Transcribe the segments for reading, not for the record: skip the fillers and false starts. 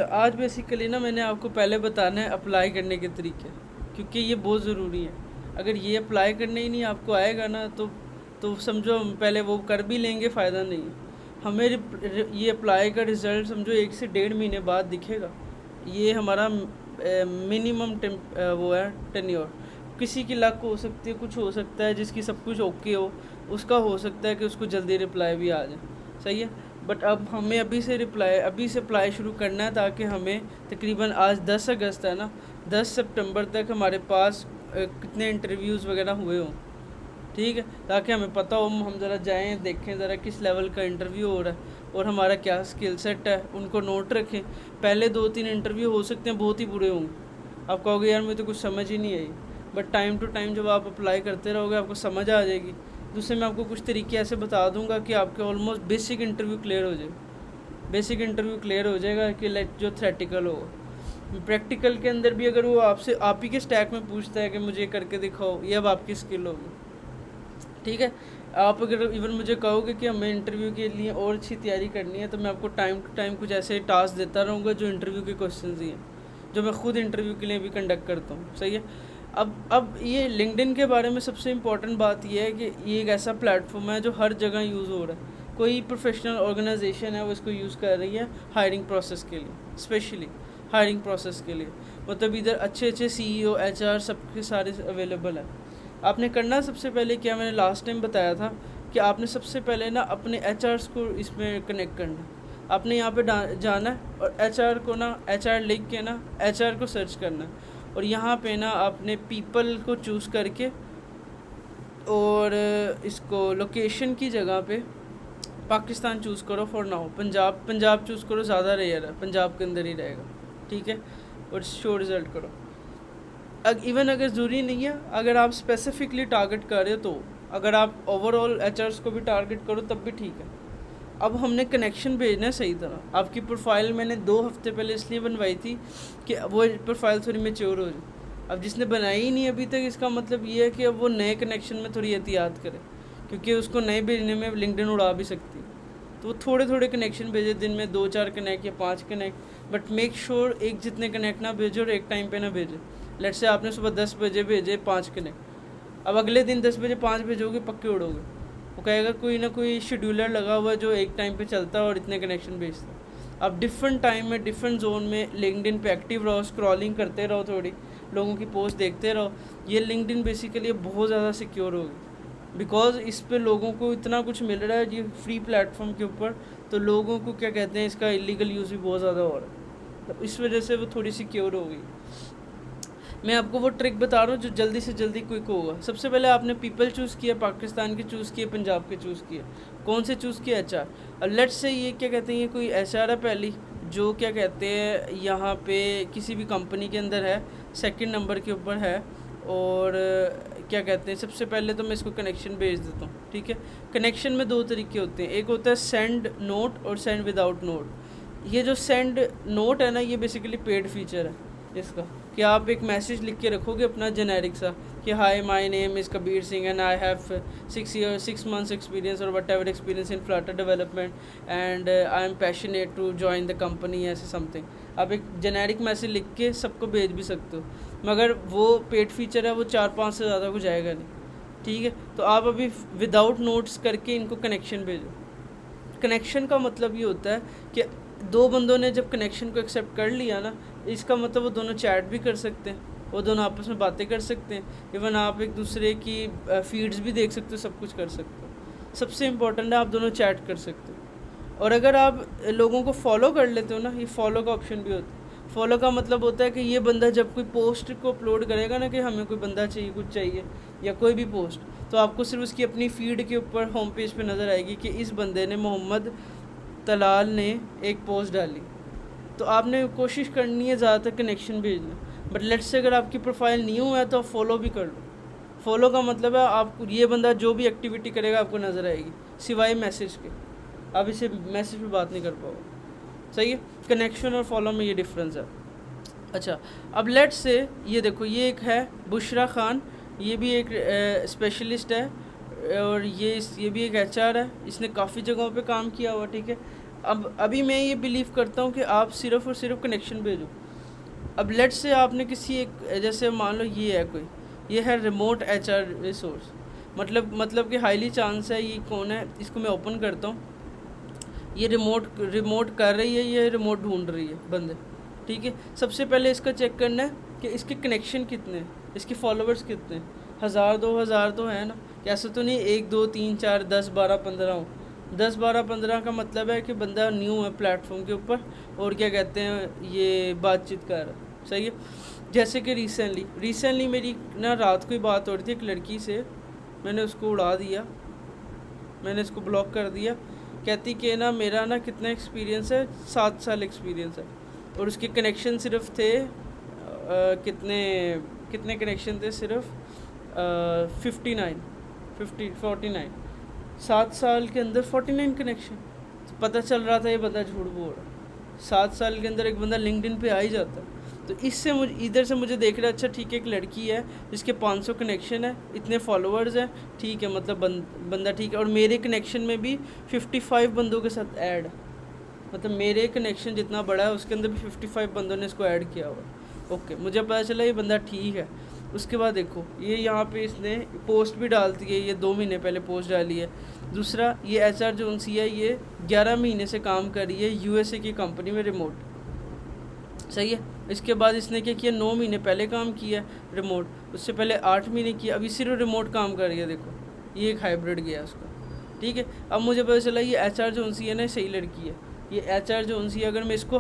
आज बेसिकली ना मैंने आपको पहले बताना है अप्लाई करने के तरीके, क्योंकि ये बहुत ज़रूरी है। अगर ये अप्लाई करने ही नहीं आपको आएगा ना तो समझो हम पहले वो कर भी लेंगे, फ़ायदा नहीं है हमें। ये अप्लाई का रिज़ल्ट समझो 1 से 1.5 महीने बाद दिखेगा। ये हमारा मिनिमम वो है टेन्योर। किसी की लक हो सकती है, कुछ हो सकता है जिसकी सब कुछ ओके हो, उसका हो सकता है कि उसको जल्दी रिप्लाई भी आ जाए, सही है। बट अब हमें अभी से अप्लाई शुरू करना है, ताकि हमें तकरीबन आज 10 अगस्त है ना, 10 सितंबर तक हमारे पास कितने इंटरव्यूज़ वगैरह हुए हों, ठीक है, ताकि हमें पता हो, हम ज़रा जाएं देखें ज़रा किस लेवल का इंटरव्यू हो रहा है और हमारा क्या स्किल सेट है, उनको नोट रखें। पहले 2-3 इंटरव्यू हो सकते हैं बहुत ही बुरे होंगे, आप कहोगे यार मुझे तो कुछ समझ ही नहीं आई, बट टाइम टू टाइम जब आप अप्लाई करते रहोगे आपको समझ आ जाएगी। दूसरे मैं आपको कुछ तरीके ऐसे बता दूंगा कि आपके ऑलमोस्ट बेसिक इंटरव्यू क्लियर हो जाए, बेसिक इंटरव्यू क्लियर हो जाएगा कि जो थ्रेटिकल होगा। प्रैक्टिकल के अंदर भी अगर वो आपसे आप ही के स्टैक में पूछता है कि मुझे करके दिखाओ, ये अब आपकी स्किल होगी, ठीक है। आप अगर इवन मुझे कहोगे कि हमें इंटरव्यू के लिए और अच्छी तैयारी करनी है, तो मैं आपको टाइम टू टाइम कुछ ऐसे टास्क देता रहूँगा जो इंटरव्यू के क्वेश्चन ही हैं, जो मैं खुद इंटरव्यू के लिए भी कंडक्ट करता हूँ, सही है। अब ये लिंक्डइन के बारे में सबसे इम्पॉर्टेंट बात यह है कि ये एक ऐसा प्लेटफॉर्म है जो हर जगह यूज़ हो रहा है। कोई प्रोफेशनल ऑर्गेनाइजेशन है वो इसको यूज़ कर रही है हायरिंग प्रोसेस के लिए, स्पेशली हायरिंग प्रोसेस के लिए। मतलब इधर अच्छे अच्छे CEO HR सबके सारे अवेलेबल है। आपने करना सबसे पहले क्या, मैंने लास्ट टाइम बताया था कि आपने सबसे पहले ना अपने HRs को इसमें कनेक्ट करना है। आपने यहाँ पे जाना है और HR को ना, HR लिख के ना HR को सर्च करना है, और यहाँ पे ना आपने पीपल को चूज़ करके और इसको लोकेशन की जगह पे पाकिस्तान चूज़ करो फॉर नाउ। पंजाब चूज़ करो, ज़्यादा रेयर है, पंजाब के अंदर ही रहेगा, ठीक है। और शो रिज़ल्ट करो। इवन अगर ज़रूरी नहीं है, अगर आप स्पेसिफिकली टारगेट कर रहे हो तो, अगर आप ओवरऑल HRs को भी टारगेट करो तब भी ठीक है। अब हमने कनेक्शन भेजना है सही तरह। आपकी प्रोफाइल मैंने 2 हफ्ते पहले इसलिए बनवाई थी कि वो प्रोफाइल थोड़ी मैच्योर हो जाए। अब जिसने बनाई ही नहीं अभी तक, इसका मतलब ये है कि अब वो नए कनेक्शन में थोड़ी एहतियात करे, क्योंकि उसको नए भेजने में लिंक्डइन उड़ा भी सकती है। तो वो थोड़े थोड़े कनेक्शन भेजे, दिन में 2-4 कनेक्ट या 5 कनेक्ट, बट मेक श्योर एक जितने कनेक्ट ना भेजो और एक टाइम पे ना भेजे। लेट से आपने सुबह 10 बजे भेजे 5 कनेक्ट, अब अगले दिन 10 बजे 5 भेजोगे, पक्के उड़ोगे। वो कहेगा कोई ना कोई शेड्यूलर लगा हुआ है जो एक टाइम पे चलता है और इतने कनेक्शन भेजता है। अब डिफरेंट टाइम में डिफरेंट जोन में लिंक्डइन पे एक्टिव रहो, स्क्रॉलिंग करते रहो, थोड़ी लोगों की पोस्ट देखते रहो। ये लिंक्डइन बेसिकली बहुत ज़्यादा सिक्योर होगी, बिकॉज इस पे लोगों को इतना कुछ मिल रहा है ये फ्री प्लेटफॉर्म के ऊपर, तो लोगों को क्या कहते हैं, इसका इलीगल यूज़ भी बहुत ज़्यादा हो रहा है, तो इस वजह से वो थोड़ी सिक्योर हो गई। मैं आपको वो ट्रिक बता रहा हूँ जो जल्दी से जल्दी क्विक होगा। सबसे पहले आपने पीपल चूज़ किया, पाकिस्तान के चूज़ किए, पंजाब के चूज़ किए, कौन से चूज़ किए, HR। अब लेट्स से ये क्या कहते हैं, ये कोई HR है पहली, जो क्या कहते हैं यहाँ पे किसी भी कंपनी के अंदर है, सेकंड नंबर के ऊपर है, और क्या कहते हैं, सबसे पहले तो मैं इसको कनेक्शन भेज देता हूँ, ठीक है। कनेक्शन में 2 तरीके होते हैं, एक होता है सेंड नोट और सेंड विदाउट नोट। ये जो सेंड नोट है ना, ये बेसिकली पेड फीचर है इसका, कि आप एक मैसेज लिख के रखोगे अपना जेनेरिक सा, कि hi my name is Kabir Singh and I have 6 months experience और what ever experience in Flutter development and I am passionate to join the company, ऐसे समथिंग। आप एक जेनेरिक मैसेज लिख के सबको भेज भी सकते हो, मगर वो पेड फीचर है, वो 4-5 से ज़्यादा कुछ जाएगा नहीं, ठीक है। तो आप अभी विदाउट नोट्स करके इनको कनेक्शन भेजो। कनेक्शन का मतलब ये होता है कि 2 बंदों ने जब कनेक्शन को एक्सेप्ट कर लिया ना, इसका मतलब वो दोनों चैट भी कर सकते हैं, वो दोनों आपस में बातें कर सकते हैं, इवन आप एक दूसरे की फीड्स भी देख सकते हो, सब कुछ कर सकते हो। सबसे इम्पोर्टेंट है आप दोनों चैट कर सकते हो। और अगर आप लोगों को फॉलो कर लेते हो ना, ये फॉलो का ऑप्शन भी होता है। फॉलो का मतलब होता है कि ये बंदा जब कोई पोस्ट को अपलोड करेगा ना, कि हमें कोई बंदा चाहिए, कुछ चाहिए, या कोई भी पोस्ट, तो आपको सिर्फ उसकी अपनी फीड के ऊपर होम पेज पे नज़र आएगी कि इस बंदे ने, मोहम्मद तलाल ने एक पोस्ट डाली। तो आपने कोशिश करनी है ज़्यादातर कनेक्शन भेजना, बट लेट्स से अगर आपकी प्रोफाइल न्यू है तो आप फॉलो भी कर लो। फॉलो का मतलब है आपको ये बंदा जो भी एक्टिविटी करेगा आपको नज़र आएगी, सिवाय मैसेज के। आप इसे मैसेज पे बात नहीं कर पाओगे, सही है। कनेक्शन और फॉलो में ये डिफरेंस है। अच्छा, अब लेट्स से ये देखो, ये एक है बुशरा खान, ये भी एक स्पेशलिस्ट है, और ये भी एक HR है, इसने काफ़ी जगहों पे काम किया हुआ, ठीक है। अब अभी मैं ये बिलीव करता हूँ कि आप सिर्फ़ और सिर्फ कनेक्शन भेजो। अब लेट्स से आपने किसी एक, जैसे मान लो ये है कोई, ये है रिमोट एचआर रिसोर्स, मतलब कि हाईली चांस है, ये कौन है, इसको मैं ओपन करता हूँ, ये रिमोट कर रही है, ये रिमोट ढूंढ रही है बंदे, ठीक है। सबसे पहले इसका चेक करना है कि इसके कनेक्शन कितने हैं, इसके फॉलोअर्स कितने हैं, 1000 2000 तो है ना, ऐसा तो नहीं 1 2 3 4 10 12 15 हो। 10 12 15 का मतलब है कि बंदा न्यू है प्लेटफॉर्म के ऊपर, और क्या कहते हैं ये बातचीत कर रहा है, सही है। जैसे कि रिसेंटली मेरी ना रात को ही बात हो रही थी एक लड़की से, मैंने उसको उड़ा दिया, मैंने इसको ब्लॉक कर दिया। कहती कि ना मेरा ना कितना एक्सपीरियंस है, 7 साल एक्सपीरियंस है, और उसके कनेक्शन सिर्फ थे कितने कितने कनेक्शन थे, सिर्फ 49 7 साल के अंदर 49 कनेक्शन। तो पता चल रहा था ये बंदा झूठ बोल रहा है। 7 साल के अंदर एक बंदा लिंक्डइन पे आ ही जाता है। तो इससे मुझे इधर से मुझे देख रहा है, अच्छा ठीक है, एक लड़की है जिसके 500 कनेक्शन है, इतने फॉलोअर्स हैं, ठीक है, मतलब बंदा ठीक है, और मेरे कनेक्शन में भी 55 बंदों के साथ ऐड है, मतलब मेरे कनेक्शन जितना बड़ा है उसके अंदर भी 55 बंदों ने इसको ऐड किया हुआ। ओके, मुझे पता चला ये बंदा ठीक है। उसके बाद देखो ये यहाँ पे इसने पोस्ट भी डालती है, ये 2 महीने पहले पोस्ट डाली है। दूसरा, ये एचआर जोन्सी है, ये 11 महीने से काम कर रही है यूएसए की कंपनी में रिमोट, सही है। इसके बाद इसने क्या किया, 9 महीने पहले काम किया रिमोट, उससे पहले 8 महीने किया, अभी सिर्फ रिमोट काम कर रही है। देखो ये एक हाइब्रिड गया उसका, ठीक है। अब मुझे पता चला ये एचआर जोन्सी है ना, सही लड़की है ये एचआर जोन्सी। अगर मैं इसको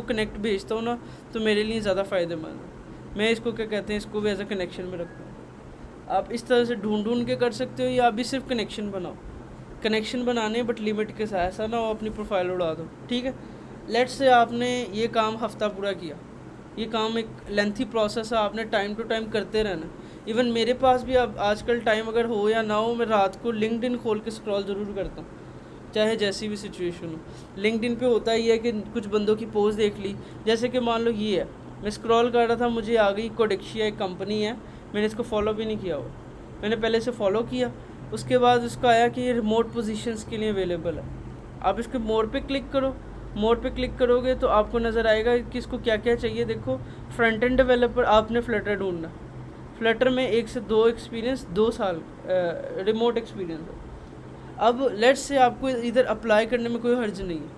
कनेक्ट भेजता हूँ ना, तो मेरे लिए ज़्यादा फ़ायदेमंद है। मैं इसको क्या कहते हैं, इसको भी एज अ कनेक्शन में रखता हूँ। आप इस तरह से ढूंढ के कर सकते हो, या आप भी सिर्फ कनेक्शन बनाओ, कनेक्शन बनाने बट लिमिट के साथ, ऐसा ना हो अपनी प्रोफाइल उड़ा दो, ठीक है। लेट्स से आपने ये काम हफ्ता पूरा किया, ये काम एक लेंथी प्रोसेस है, आपने टाइम टू टाइम करते रहना। इवन मेरे पास भी अब आजकल टाइम अगर हो या ना हो, मैं रात को लिंक्डइन खोल के स्क्रॉल ज़रूर करता हूँ, चाहे जैसी भी सिचुएशन हो। लिंक्डइन पे होता ही है कि कुछ बंदों की पोस्ट देख ली, जैसे कि मान लो ये है, मैं स्क्रॉल कर रहा था, मुझे आ गई कोडेक्शिया एक कंपनी है, मैंने इसको फॉलो भी नहीं किया हुआ, मैंने पहले से फॉलो किया। उसके बाद उसका आया कि ये रिमोट पोजीशंस के लिए अवेलेबल है। आप इसके मोर पे क्लिक करो, मोर पे क्लिक करोगे तो आपको नज़र आएगा कि इसको क्या क्या चाहिए। देखो, फ्रंट एंड डेवलपर, आपने फ्लटर ढूंढना, फ्लटर में 1 से 2 एक्सपीरियंस, 2 साल रिमोट एक्सपीरियंस है। अब लेट्स से आपको इधर अप्लाई करने में कोई हर्ज नहीं है।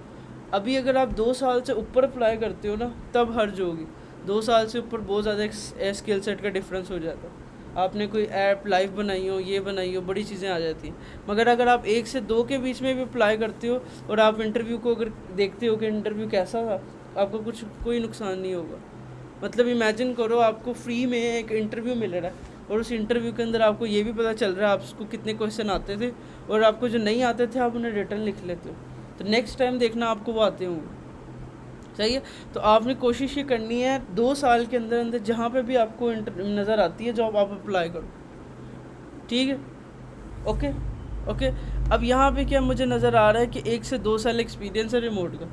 अभी अगर आप 2 साल से ऊपर अप्लाई करते हो ना, तब हर्ज होगी। 2 साल से ऊपर बहुत ज़्यादा स्किल सेट का डिफरेंस हो जाता है। आपने कोई ऐप लाइव बनाई हो, ये बनाई हो, बड़ी चीज़ें आ जाती हैं। मगर अगर आप 1 से 2 के बीच में भी अप्लाई करते हो, और आप इंटरव्यू को अगर देखते हो कि इंटरव्यू कैसा था, आपको कोई नुकसान नहीं होगा। मतलब इमेजिन करो, आपको फ्री में एक इंटरव्यू मिल रहा है, और उस इंटरव्यू के अंदर आपको ये भी पता चल रहा है आपको कितने क्वेश्चन आते थे, और आपको जो नहीं आते थे आप उन्हें रिटर्न लिख लेते हो, तो नेक्स्ट टाइम देखना आपको वो आते होंगे, सही है। तो आपने कोशिश ये करनी है 2 साल के अंदर अंदर जहाँ पे भी आपको नज़र आती है जॉब, आप अप्लाई करो, ठीक है। Okay okay. अब यहाँ पे क्या मुझे नज़र आ रहा है कि 1 से 2 साल एक्सपीरियंस है रिमोट का।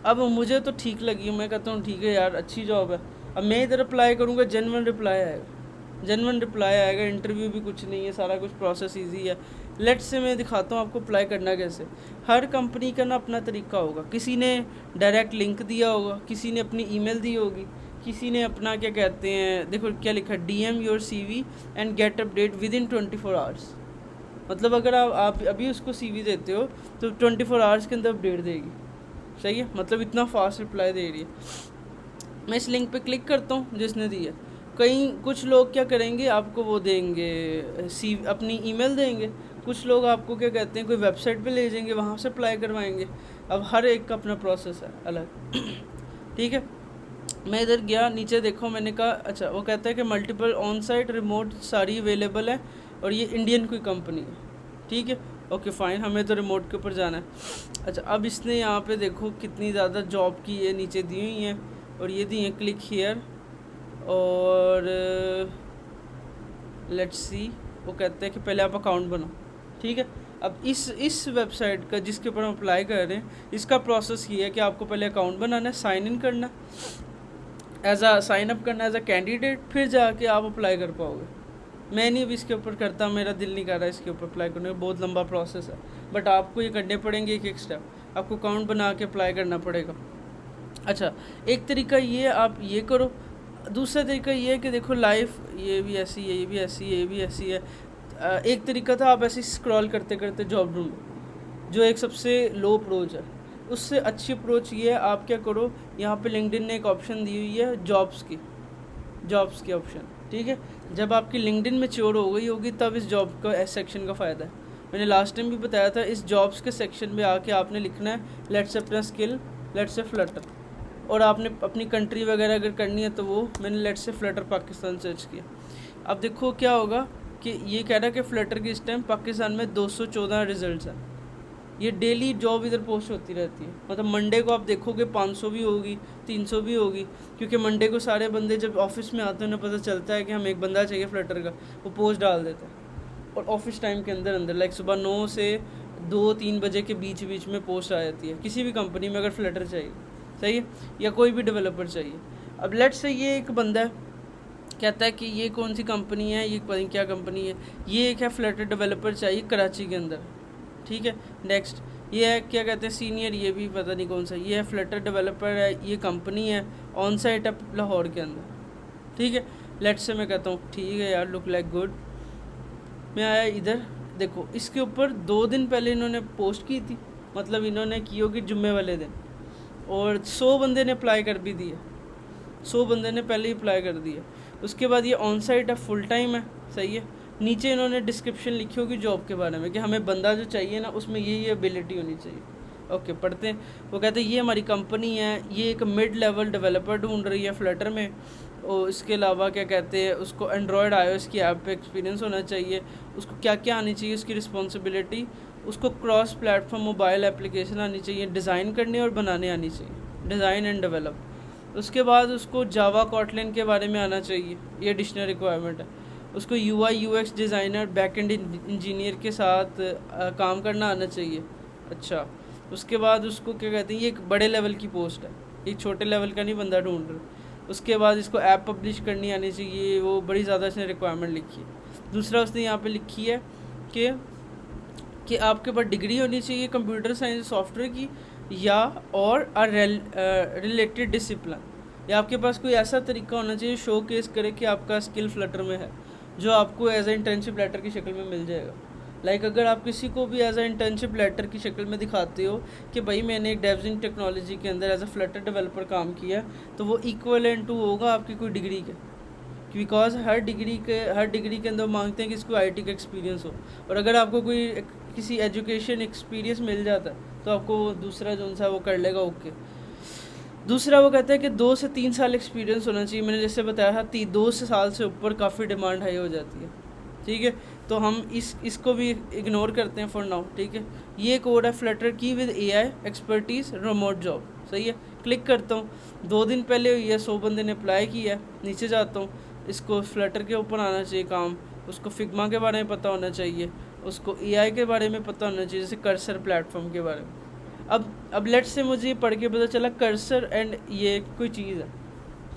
अब मुझे तो ठीक लगी, मैं कहता हूँ ठीक है यार, अच्छी जॉब है। अब मैं इधर अप्लाई करूँगा, जेन्युइन रिप्लाई आएगा, इंटरव्यू भी कुछ नहीं है, सारा कुछ प्रोसेस इजी है। लेट्स से मैं दिखाता हूँ आपको अप्लाई करना कैसे। हर कंपनी का ना अपना तरीका होगा, किसी ने डायरेक्ट लिंक दिया होगा, किसी ने अपनी ईमेल दी होगी, किसी ने अपना क्या कहते हैं, देखो क्या लिखा है, DM your CV and gate update with in 24 hours. मतलब अगर आप अभी उसको CV देते हो तो 24 आवर्स के अंदर अपडेट देगी, सही है। मतलब इतना फास्ट रिप्लाई दे रही है। मैं इस लिंक पे क्लिक करता हूँ जिसने दी है। कुछ लोग क्या करेंगे, आपको वो देंगे, अपनी ईमेल देंगे। कुछ लोग आपको क्या कहते हैं, कोई वेबसाइट पे ले जाएंगे, वहाँ से अप्लाई करवाएंगे। अब हर एक का अपना प्रोसेस है अलग, ठीक है। मैं इधर गया, नीचे देखो, मैंने कहा अच्छा, वो कहता है कि मल्टीपल ऑन साइट रिमोट सारी अवेलेबल है, और ये इंडियन कोई कंपनी है, ठीक है। ओके फाइन, हमें तो रिमोट के ऊपर जाना है। अच्छा, अब इसने यहाँ पे देखो कितनी ज़्यादा जॉब की ये नीचे दी हुई हैं, और ये दी हैं क्लिक हियर, और लेट्स सी, वो कहते हैं कि पहले आप अकाउंट बनाओ, ठीक है। अब इस वेबसाइट का जिसके ऊपर हम अप्लाई कर रहे हैं, इसका प्रोसेस ये है कि आपको पहले अकाउंट बनाना है, साइन इन करना, साइन अप करना एज अ कैंडिडेट, फिर जाके आप अप्लाई कर पाओगे। मैं नहीं अभी इसके ऊपर करता, मेरा दिल नहीं कर रहा इसके ऊपर अप्लाई करने का, बहुत लंबा प्रोसेस है, बट आपको ये करने पड़ेंगे एक एक स्टेप। आपको अकाउंट बना के अप्लाई करना पड़ेगा। अच्छा, एक तरीका ये आप ये करो। दूसरा तरीका ये है कि देखो लाइफ ये भी ऐसी है, ये भी ऐसी है, ये भी ऐसी है। एक तरीका था आप ऐसे स्क्रॉल करते करते जॉब ढूंढो, जो एक सबसे लो अप्रोच है। उससे अच्छी अप्रोच ये है, आप क्या करो, यहाँ पे लिंक्डइन ने एक ऑप्शन दी हुई है जॉब्स की ऑप्शन, ठीक है। जब आपकी लिंक्डइन मैच्योर हो गई होगी तब इस जॉब का सेक्शन का फ़ायदा है। मैंने लास्ट टाइम भी बताया था, इस जॉब्स के सेक्शन में आके आपने लिखना है लेट्स से अपना स्किल, लेट्स से फ्लटर, और आपने अपनी कंट्री वगैरह अगर करनी है तो वो मैंने let's say Flutter Pakistan search किया। अब देखो क्या होगा कि ये कह रहा है कि फ्लटर की इस टाइम पाकिस्तान में 214 रिजल्ट्स हैं। ये डेली जॉब इधर पोस्ट होती रहती है, मतलब मंडे को आप देखोगे 500 भी होगी, 300 भी होगी, क्योंकि मंडे को सारे बंदे जब ऑफिस में आते हैं उन्हें पता चलता है कि हम एक बंदा चाहिए फ्लटर का, वो पोस्ट डाल देते हैं। और ऑफिस टाइम के अंदर अंदर लाइक सुबह 9 से 2-3 बजे के बीच बीच में पोस्ट आ जाती है किसी भी कंपनी में अगर फ्लटर चाहिए, सही है, या कोई भी डेवलपर चाहिए। अब लेट्स से ये एक बंदा है, कहता है कि ये कौन सी कंपनी है, ये पता नहीं क्या कंपनी है, ये एक है फ्लटर डेवलपर चाहिए कराची के अंदर, ठीक है। नेक्स्ट ये है क्या कहते हैं सीनियर, ये भी पता नहीं कौन सा, ये है फ्लटर डेवलपर है, ये कंपनी है, ऑन साइट है लाहौर के अंदर, ठीक है। लेट्स से मैं कहता हूँ ठीक है यार, लुक लाइक गुड। मैं आया इधर, देखो इसके ऊपर 2 दिन पहले इन्होंने पोस्ट की थी, मतलब इन्होंने की होगी जुम्मे वाले दिन, और 100 बंदे ने अप्लाई कर भी दिए, 100 बंदे ने पहले ही अप्लाई कर दिया। उसके बाद ये ऑन साइट है, फुल टाइम है, सही है। नीचे इन्होंने डिस्क्रिप्शन लिखी होगी जॉब के बारे में कि हमें बंदा जो चाहिए ना उसमें ये एबिलिटी होनी चाहिए। ओके, पढ़ते हैं। वो कहते हैं ये हमारी कंपनी है, ये एक मिड लेवल डेवलपर ढूंढ रही है फ्लटर में, और इसके अलावा क्या कहते हैं उसको एंड्रॉयड iOS की ऐप पे एक्सपीरियंस होना चाहिए, उसको क्या क्या आनी चाहिए, उसकी रिस्पॉन्सिबिलिटी, उसको क्रॉस प्लेटफॉर्म मोबाइल एप्लीकेशन आनी चाहिए, डिज़ाइन करने और बनाने आनी चाहिए, डिज़ाइन एंड डेवलप। उसके बाद उसको जावा कॉटलिन के बारे में आना चाहिए, ये एडिशनल रिक्वायरमेंट है। उसको UI UX designer back and engineer के साथ काम करना आना चाहिए। अच्छा, उसके बाद उसको क्या कहते हैं, ये एक बड़े लेवल की पोस्ट है, एक छोटे लेवल का नहीं बंदा ढूंढ रहा। उसके बाद इसको ऐप पब्लिश करनी आनी चाहिए, वो बड़ी ज़्यादा इसने रिक्वायरमेंट लिखी है। दूसरा उसने यहाँ पे लिखी है कि आपके पास डिग्री होनी चाहिए कंप्यूटर साइंस सॉफ्टवेयर की, या और रिलेटेड डिसिप्लिन, या आपके पास कोई ऐसा तरीका होना चाहिए शो केस करे कि आपका स्किल फ्लटर में है, जो आपको एज ए इंटर्नशिप लेटर की शक्ल में मिल जाएगा। लाइक अगर आप किसी को भी एज ए इंटर्नशिप लेटर की शक्ल में दिखाते हो कि भाई मैंने एक डेवजिंग टेक्नोलॉजी के अंदर एज ए फ्लटर डेवलपर काम किया, तो वो इक्वलेंट टू होगा आपकी कोई डिग्री के, बिकॉज हर डिग्री के अंदर मांगते हैं कि इसको IT का एक्सपीरियंस हो। और अगर आपको कोई किसी एजुकेशन एक्सपीरियंस मिल जाता है तो आपको दूसरा जो सा वो कर लेगा, ओके। दूसरा वो कहता है कि 2 से 3 साल एक्सपीरियंस होना चाहिए। मैंने जैसे बताया था 2 साल से ऊपर काफ़ी डिमांड हाई हो जाती है, ठीक है। तो हम इसको भी इग्नोर करते हैं फॉर नाउ, ठीक है। ये कोड है फ्लटर की with AI expertise remote job, सही है। क्लिक करता हूँ, 2 दिन पहले हुई है, 100 बंदे ने अप्लाई किया है। नीचे जाता हूँ, इसको फ्लटर के ऊपर आना चाहिए काम, उसको फिग्मा के बारे में पता होना चाहिए, उसको AI के बारे में पता होना चाहिए, जैसे कर्सर प्लेटफॉर्म के बारे में। अब लेट्स से मुझे पढ़ के पता चला कर्सर एंड ये कोई चीज़ है,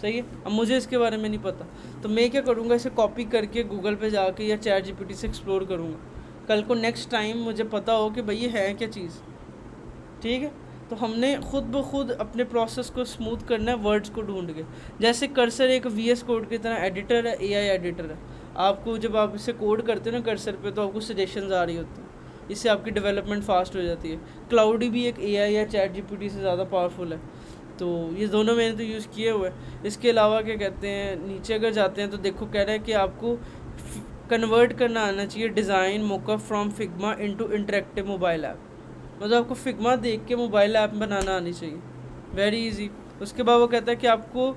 सही है। अब मुझे इसके बारे में नहीं पता, तो मैं क्या करूँगा, इसे कॉपी करके गूगल पे जाके या ChatGPT से एक्सप्लोर करूँगा। कल को नेक्स्ट टाइम मुझे पता हो कि भाई ये है क्या चीज़, ठीक है। तो हमने खुद ब खुद अपने प्रोसेस को स्मूथ करना है वर्ड्स को ढूंढ के। जैसे कर्सर एक VS कोड की तरह एडिटर है, AI एडिटर है। आपको जब आप इसे कोड करते हो ना कर्सर पे, तो आपको सजेशंस आ रही होती हैं, इससे आपकी डेवलपमेंट फास्ट हो जाती है। क्लाउडी भी एक AI या ChatGPT से ज़्यादा पावरफुल है। तो ये दोनों मैंने तो यूज़ किए हुए हैं। इसके अलावा क्या कहते हैं, नीचे अगर जाते हैं तो देखो कह रहा है कि आपको कन्वर्ट करना आना चाहिए design mockup from Figma into interactive mobile app, मतलब आपको फिग्मा देख के मोबाइल ऐप बनाना आनी चाहिए, वेरी इजी। उसके बाद वो कहता है कि आपको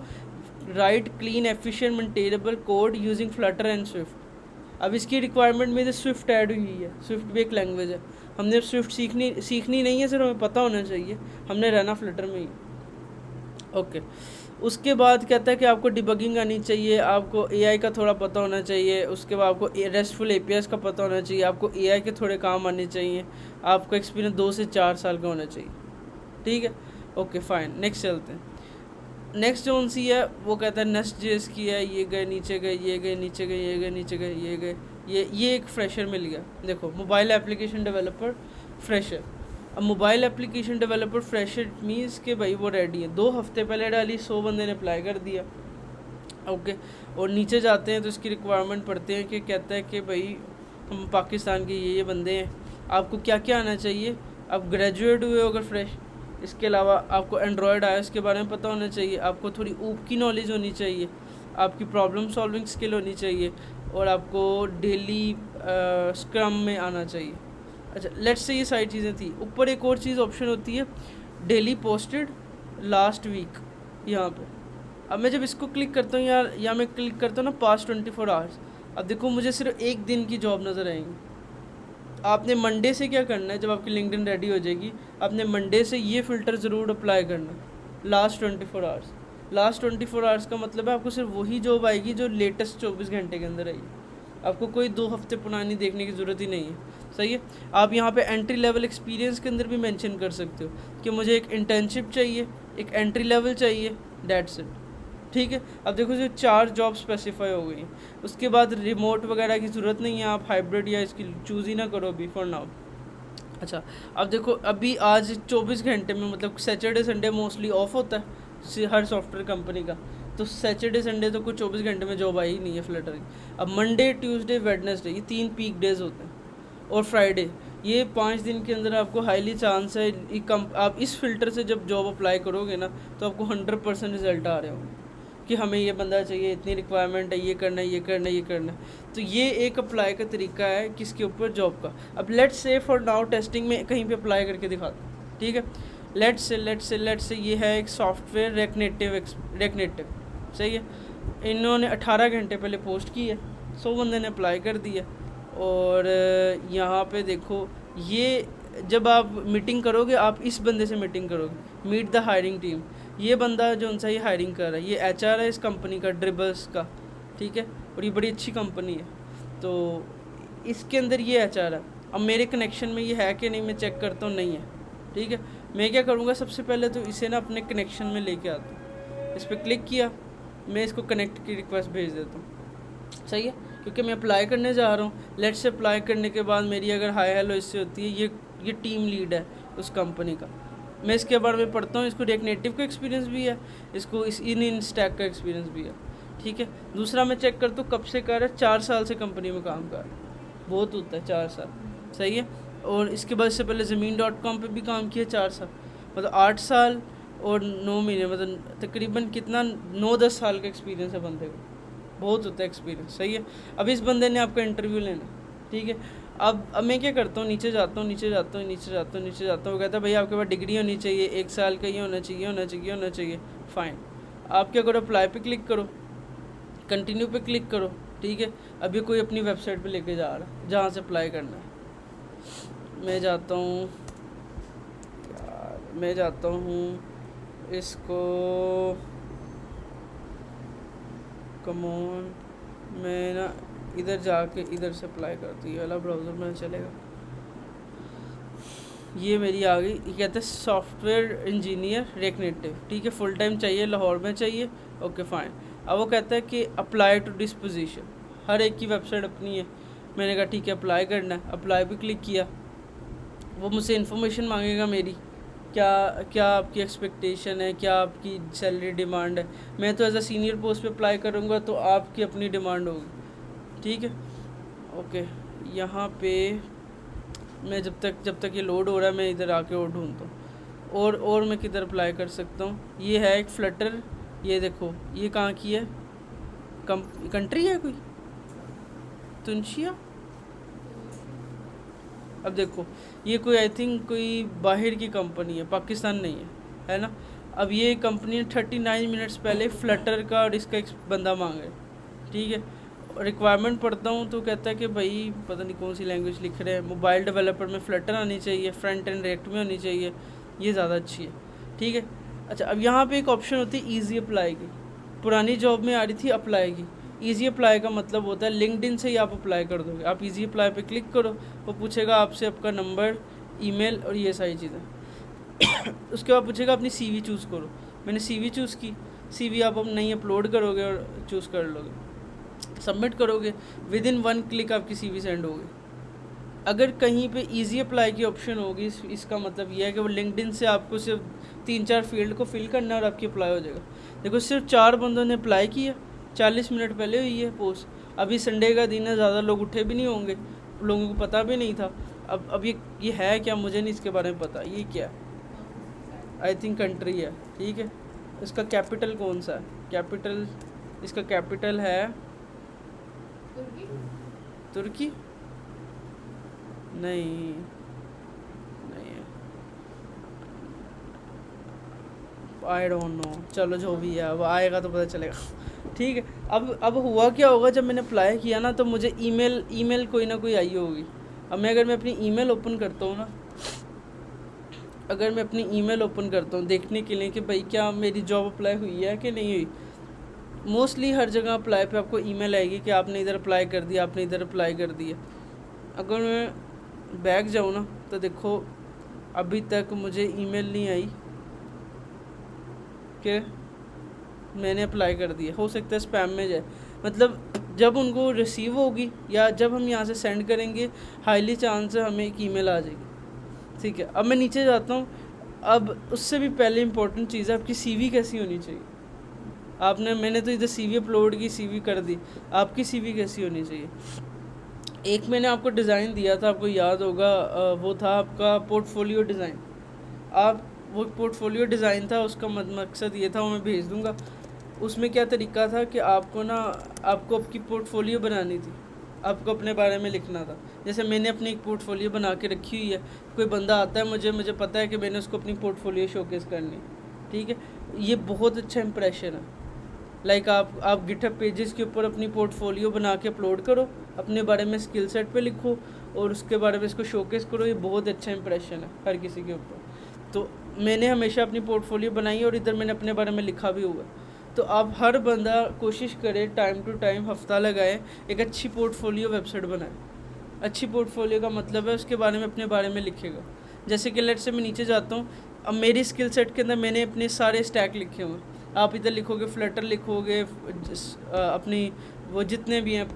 right clean efficient maintainable code using Flutter and Swift. अब इसकी रिक्वायरमेंट में स्विफ्ट ऐड हुई है। स्विफ्ट भी एक लैंग्वेज है, हमने स्विफ्ट सीखनी नहीं है, सिर्फ हमें पता होना चाहिए, हमने रहना फ्लटर में ही, ओके। उसके बाद कहता है कि आपको डिबगिंग आनी चाहिए, आपको AI का थोड़ा पता होना चाहिए, उसके बाद आपको रेस्टफुल APIs का पता होना चाहिए, आपको AI के थोड़े काम आने चाहिए, आपका एक्सपीरियंस 2 से 4 साल का होना चाहिए, ठीक है, ओके फाइन। नेक्स्ट चलते हैं। नेक्स्ट जो सी है वो कहता है Nest.js की है, ये गए नीचे गए, ये गए नीचे गए, ये गए नीचे गए, ये गए, ये एक फ्रेशर मिल गया। देखो मोबाइल एप्लीकेशन डेवलपर फ्रेशर, अब mobile application developer fresher means के भाई वो रेडी है, 2 हफ्ते पहले डाली, 100 बंदे ने अप्लाई कर दिया। ओके, और नीचे जाते हैं तो इसकी रिक्वायरमेंट पढ़ते हैं कि कहता है कि भाई हम पाकिस्तान के ये बंदे हैं, आपको क्या क्या आना चाहिए, आप ग्रेजुएट हुए हो अगर फ्रेश, इसके अलावा आपको एंड्रॉयड आईओएस के बारे में पता होना चाहिए, आपको थोड़ी ऊप की नॉलेज होनी चाहिए, आपकी प्रॉब्लम सॉल्विंग स्किल होनी चाहिए, और आपको डेली स्क्रम में आना चाहिए। अच्छा, लेट्स से ये सारी चीज़ें थी। ऊपर एक और चीज़ ऑप्शन होती है, डेली पोस्टेड लास्ट वीक, यहाँ पे। अब मैं जब इसको क्लिक करता हूँ या मैं क्लिक करता हूँ ना पास्ट 24 आवर्स, अब देखो मुझे सिर्फ एक दिन की जॉब नज़र आएंगी। आपने मंडे से क्या करना है, जब आपकी लिंक्डइन रेडी हो जाएगी, आपने मंडे से ये फ़िल्टर ज़रूर अप्लाई करना, लास्ट 24 आवर्स। लास्ट 24 आवर्स का मतलब है आपको सिर्फ वही जॉब आएगी जो लेटेस्ट 24 घंटे के अंदर आएगी, आपको कोई 2 हफ्ते पुरानी देखने की ज़रूरत ही नहीं है। सही है। आप यहाँ पे एंट्री लेवल एक्सपीरियंस के अंदर भी मेंशन कर सकते हो कि मुझे एक इंटर्नशिप चाहिए, एक एंट्री लेवल चाहिए, दैट्स इट। ठीक है। अब देखो जो 4 जॉब स्पेसिफाई हो गई, उसके बाद रिमोट वगैरह की ज़रूरत नहीं है, आप हाइब्रिड या इसकी चूज़ ही ना करो अभी फॉर नाउ। अच्छा, अब देखो अभी आज 24 घंटे में, मतलब सैटरडे संडे मोस्टली ऑफ होता है हर सॉफ्टवेयर कंपनी का, तो सैटरडे संडे तो कुछ 24 घंटे में जॉब आई ही नहीं है फ्लटर की। अब मंडे ट्यूसडे वेडनेसडे ये 3 पीक डेज होते हैं, और फ्राइडे, ये 5 दिन के अंदर आपको हाईली चांस है आप इस फ़िल्टर से जब जॉब अप्लाई करोगे ना, तो आपको 100% रिजल्ट आ रहे होंगे कि हमें ये बंदा चाहिए, इतनी रिक्वायरमेंट है, ये करना है, ये करना है, ये करना है। तो ये एक अप्लाई का तरीका है किसके ऊपर, जॉब का। अब let's say for now testing में कहीं पे अप्लाई करके दिखाता हूँ, ठीक है। लेट्स से ये है एक सॉफ्टवेयर रेकनेटिव, सही है। इन्होंने 18 घंटे पहले पोस्ट की है, 100 बंदे ने अप्लाई कर दिया। और यहाँ पे देखो, ये जब आप मीटिंग करोगे, आप इस बंदे से मीटिंग करोगे, मीट द हायरिंग टीम। ये बंदा जो उनसे ये हायरिंग कर रहा है, ये एचआर है इस कंपनी का, ड्रिबल्स का, ठीक है। और ये बड़ी अच्छी कंपनी है, तो इसके अंदर ये एचआर है। अब मेरे कनेक्शन में ये है कि नहीं, मैं चेक करता हूँ, नहीं है, ठीक है। मैं क्या करूँगा, सबसे पहले तो इसे ना अपने कनेक्शन में लेके आता हूँ। इस पर क्लिक किया, मैं इसको कनेक्ट की रिक्वेस्ट भेज देता हूँ, सही है, क्योंकि मैं अप्लाई करने जा रहा हूँ। लेट्स से अप्लाई करने के बाद मेरी अगर हाई हेलो इससे होती है, ये टीम लीड है उस कंपनी का, मैं इसके बारे में पढ़ता हूँ, इसको रिएक्ट नेटिव का एक्सपीरियंस भी है, इसको इस इन स्टैक का एक्सपीरियंस भी है, ठीक है। दूसरा मैं चेक करता हूँ कब से कर रहा है, 4 साल से कंपनी में काम कर रहा है, बहुत होता है 4 साल, सही है। और इसके बाद से पहले ज़मीन.com पे भी काम किया 4 साल, मतलब 8 साल और 9 महीने, मतलब तकरीबन कितना 9-10 साल का एक्सपीरियंस है बंदे को, बहुत होता है एक्सपीरियंस, सही है। अब इस बंदे ने आपका इंटरव्यू लेना, ठीक है। अब मैं क्या करता हूँ, नीचे जाता हूँ, वो कहता है भाई आपके पास डिग्री होनी चाहिए, 1 साल का, ये होना चाहिए, फ़ाइन। आप क्या करो, अप्लाई पे क्लिक करो, कंटिन्यू पे क्लिक करो, ठीक है। अभी कोई अपनी वेबसाइट पे लेके जा रहा है जहाँ से अप्लाई करना है। मैं जाता हूँ इसको, कमॉन, मैं ना इधर जाके इधर से अप्लाई करती हूँ, वाला ब्राउज़र में चलेगा। ये मेरी आ गई, ये कहते हैं सॉफ्टवेयर इंजीनियर रिएक्ट नेटिव, ठीक है। फुल टाइम चाहिए, लाहौर में चाहिए, ओके फ़ाइन। अब वो कहता है कि अप्लाई टू दिस पोजीशन, हर एक की वेबसाइट अपनी है। मैंने कहा ठीक है, अप्लाई करना है, अप्लाई पे क्लिक किया। वो मुझसे इन्फॉर्मेशन मांगेगा मेरी, क्या आपकी एक्सपेक्टेशन है, क्या आपकी सैलरी डिमांड है। मैं तो एज अ सीनियर पोस्ट पे अप्लाई करूँगा, तो आपकी अपनी डिमांड होगी, ठीक है। ओके, यहाँ पे मैं जब तक ये लोड हो रहा है, मैं इधर आके और ढूंढता हूँ, और मैं किधर अप्लाई कर सकता हूँ। ये है एक फ्लटर, ये देखो, ये कहाँ की है, कंट्री है कोई, तुनिशिया। अब देखो, ये कोई आई थिंक कोई बाहर की कंपनी है, पाकिस्तान नहीं है ना। अब ये कंपनी ने 39 मिनट्स पहले फ्लटर का और इसका एक बंदा मांगा है, ठीक है। रिक्वायरमेंट पढ़ता हूँ तो कहता है कि भाई पता नहीं कौन सी लैंग्वेज लिख रहे हैं, मोबाइल डेवलपर में फ्लटर आनी चाहिए, फ्रंट एंड रिएक्ट में होनी चाहिए, ये ज़्यादा अच्छी है, ठीक है। अच्छा, अब यहाँ पे एक ऑप्शन होती है ईजी अप्लाई की, पुरानी जॉब में आ रही थी अप्लाई की। ईजी अप्लाई का मतलब होता है लिंक्डइन से ही आप अप्लाई कर दोगे। आप ईजी अप्लाई पे क्लिक करो, वो पूछेगा आपसे आपका नंबर, ईमेल और ये सारी चीज़ें। उसके बाद पूछेगा अपनी सीवी चूज़ करो। मैंने सीवी चूज़ की, सीवी आप अब नहीं अपलोड करोगे और चूज़ कर लोगे, सबमिट करोगे, विद इन 1 क्लिक आपकी सीवी सेंड होगी, अगर कहीं पे इजी अप्लाई की ऑप्शन होगी, इसका मतलब ये है कि वो लिंक्डइन से आपको सिर्फ 3-4 फील्ड को फिल करना है और आपकी अप्लाई हो जाएगा। देखो सिर्फ 4 बंदों ने अप्लाई किया, 40 मिनट पहले हुई है पोस्ट। अभी संडे का दिन है, ज़्यादा लोग उठे भी नहीं होंगे, लोगों को पता भी नहीं था। अब ये है क्या, मुझे नहीं इसके बारे में पता। ये क्या है? आई थिंक कंट्री है, ठीक है। इसका कैपिटल कौन सा है? कैपिटल, इसका कैपिटल है तुर्की? नहीं नहीं, आई डोंट नो, चलो जो भी है अब आएगा तो पता चलेगा। ठीक है। अब हुआ क्या होगा, जब मैंने अप्लाई किया ना तो मुझे ईमेल कोई ना कोई आई होगी। अब मैं अगर मैं अपनी ईमेल ओपन करता हूँ ना, अगर मैं अपनी ईमेल ओपन करता हूँ देखने के लिए कि भाई क्या मेरी जॉब अप्लाई हुई है कि नहीं हुई, मोस्टली हर जगह अप्लाई पे आपको ईमेल आएगी कि आपने इधर अप्लाई कर दिया, आपने इधर अप्लाई कर दिया। अगर मैं बैक जाऊँ ना तो देखो अभी तक मुझे ईमेल नहीं आई कि मैंने अप्लाई कर दिया। हो सकता है स्पैम में जाए, मतलब जब उनको रिसीव होगी या जब हम यहाँ से सेंड करेंगे, हाईली चांस है हमें एक ईमेल आ जाएगी। ठीक है। अब मैं नीचे जाता हूँ। अब उससे भी पहले इंपॉर्टेंट चीज़ है आपकी सीवी कैसी होनी चाहिए। मैंने तो इधर सीवी अपलोड की, सीवी कर दी, आपकी सीवी कैसी होनी चाहिए। एक मैंने आपको डिज़ाइन दिया था, आपको याद होगा, वो था आपका पोर्टफोलियो डिज़ाइन। आप वो पोर्टफोलियो डिज़ाइन था, उसका मकसद ये था, वो मैं भेज दूँगा। उसमें क्या तरीका था कि आपको आपकी पोर्टफोलियो बनानी थी, आपको अपने बारे में लिखना था। जैसे मैंने अपनी एक पोर्टफोलियो बना के रखी हुई है, कोई बंदा आता है मुझे पता है कि मैंने उसको अपनी पोर्टफोलियो शोकेस करनी है। ठीक है। ये बहुत अच्छा इंप्रेशन है। लाइक आप गिटहब पेजेस के ऊपर अपनी पोर्टफोलियो बना के अपलोड करो, अपने बारे में स्किल सेट पे लिखो और उसके बारे में इसको शोकेस करो। ये बहुत अच्छा इंप्रेशन है हर किसी के ऊपर। तो मैंने हमेशा अपनी पोर्टफोलियो बनाई और इधर मैंने अपने बारे में लिखा भी हुआ। तो आप हर बंदा कोशिश करे टाइम टू टाइम, हफ्ता लगाए, एक अच्छी पोर्टफोलियो वेबसाइट बनाए। अच्छी पोर्टफोलियो का मतलब है उसके बारे में, अपने बारे में लिखेगा। जैसे कि लेट से मैं नीचे जाता हूँ, अब मेरी स्किल सेट के अंदर मैंने अपने सारे स्टैक लिखे हुए हैं। आप इधर लिखोगे फ्लटर, लिखोगे अपनी वो जितने भी हैं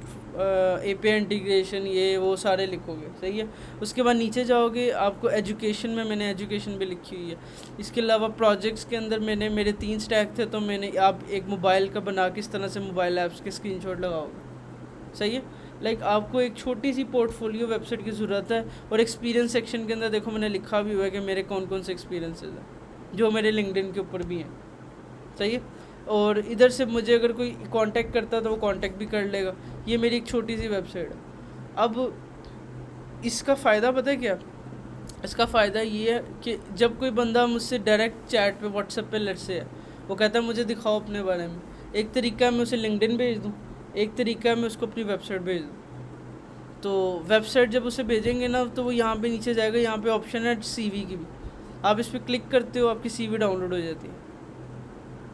एपीआई इंटीग्रेशन, ये वो सारे लिखोगे। सही है। उसके बाद नीचे जाओगे, आपको एजुकेशन में मैंने एजुकेशन भी लिखी हुई है। इसके अलावा प्रोजेक्ट्स के अंदर मेरे 3 स्टैक थे, तो मैंने आप एक मोबाइल का बना किस तरह से मोबाइल ऐप्स के स्क्रीनशॉट लगाओगे। सही है। लाइक आपको एक छोटी सी पोर्टफोलियो वेबसाइट की ज़रूरत है। और एक्सपीरियंस सेक्शन के अंदर देखो मैंने लिखा भी हुआ है कि मेरे कौन कौन से एक्सपीरियंसेस हैं जो मेरे लिंक्डइन के ऊपर भी हैं। सही है। और इधर से मुझे अगर कोई कांटेक्ट करता है तो वो कांटेक्ट भी कर लेगा। ये मेरी एक छोटी सी वेबसाइट है। अब इसका फ़ायदा पता है क्या? इसका फ़ायदा ये है कि जब कोई बंदा मुझसे डायरेक्ट चैट पे व्हाट्सएप पे लेट से है, वो कहता है मुझे दिखाओ अपने बारे में, एक तरीका है मैं उसे लिंक्डइन भेज दूँ, एक तरीका है मैं उसको अपनी वेबसाइट भेज दूँ। तो वेबसाइट जब उसे भेजेंगे ना तो वो यहाँ पे नीचे जाएगा, यहाँ पे ऑप्शन है सीवी की भी, आप इस पर क्लिक करते हो, आपकी सीवी डाउनलोड हो जाती है।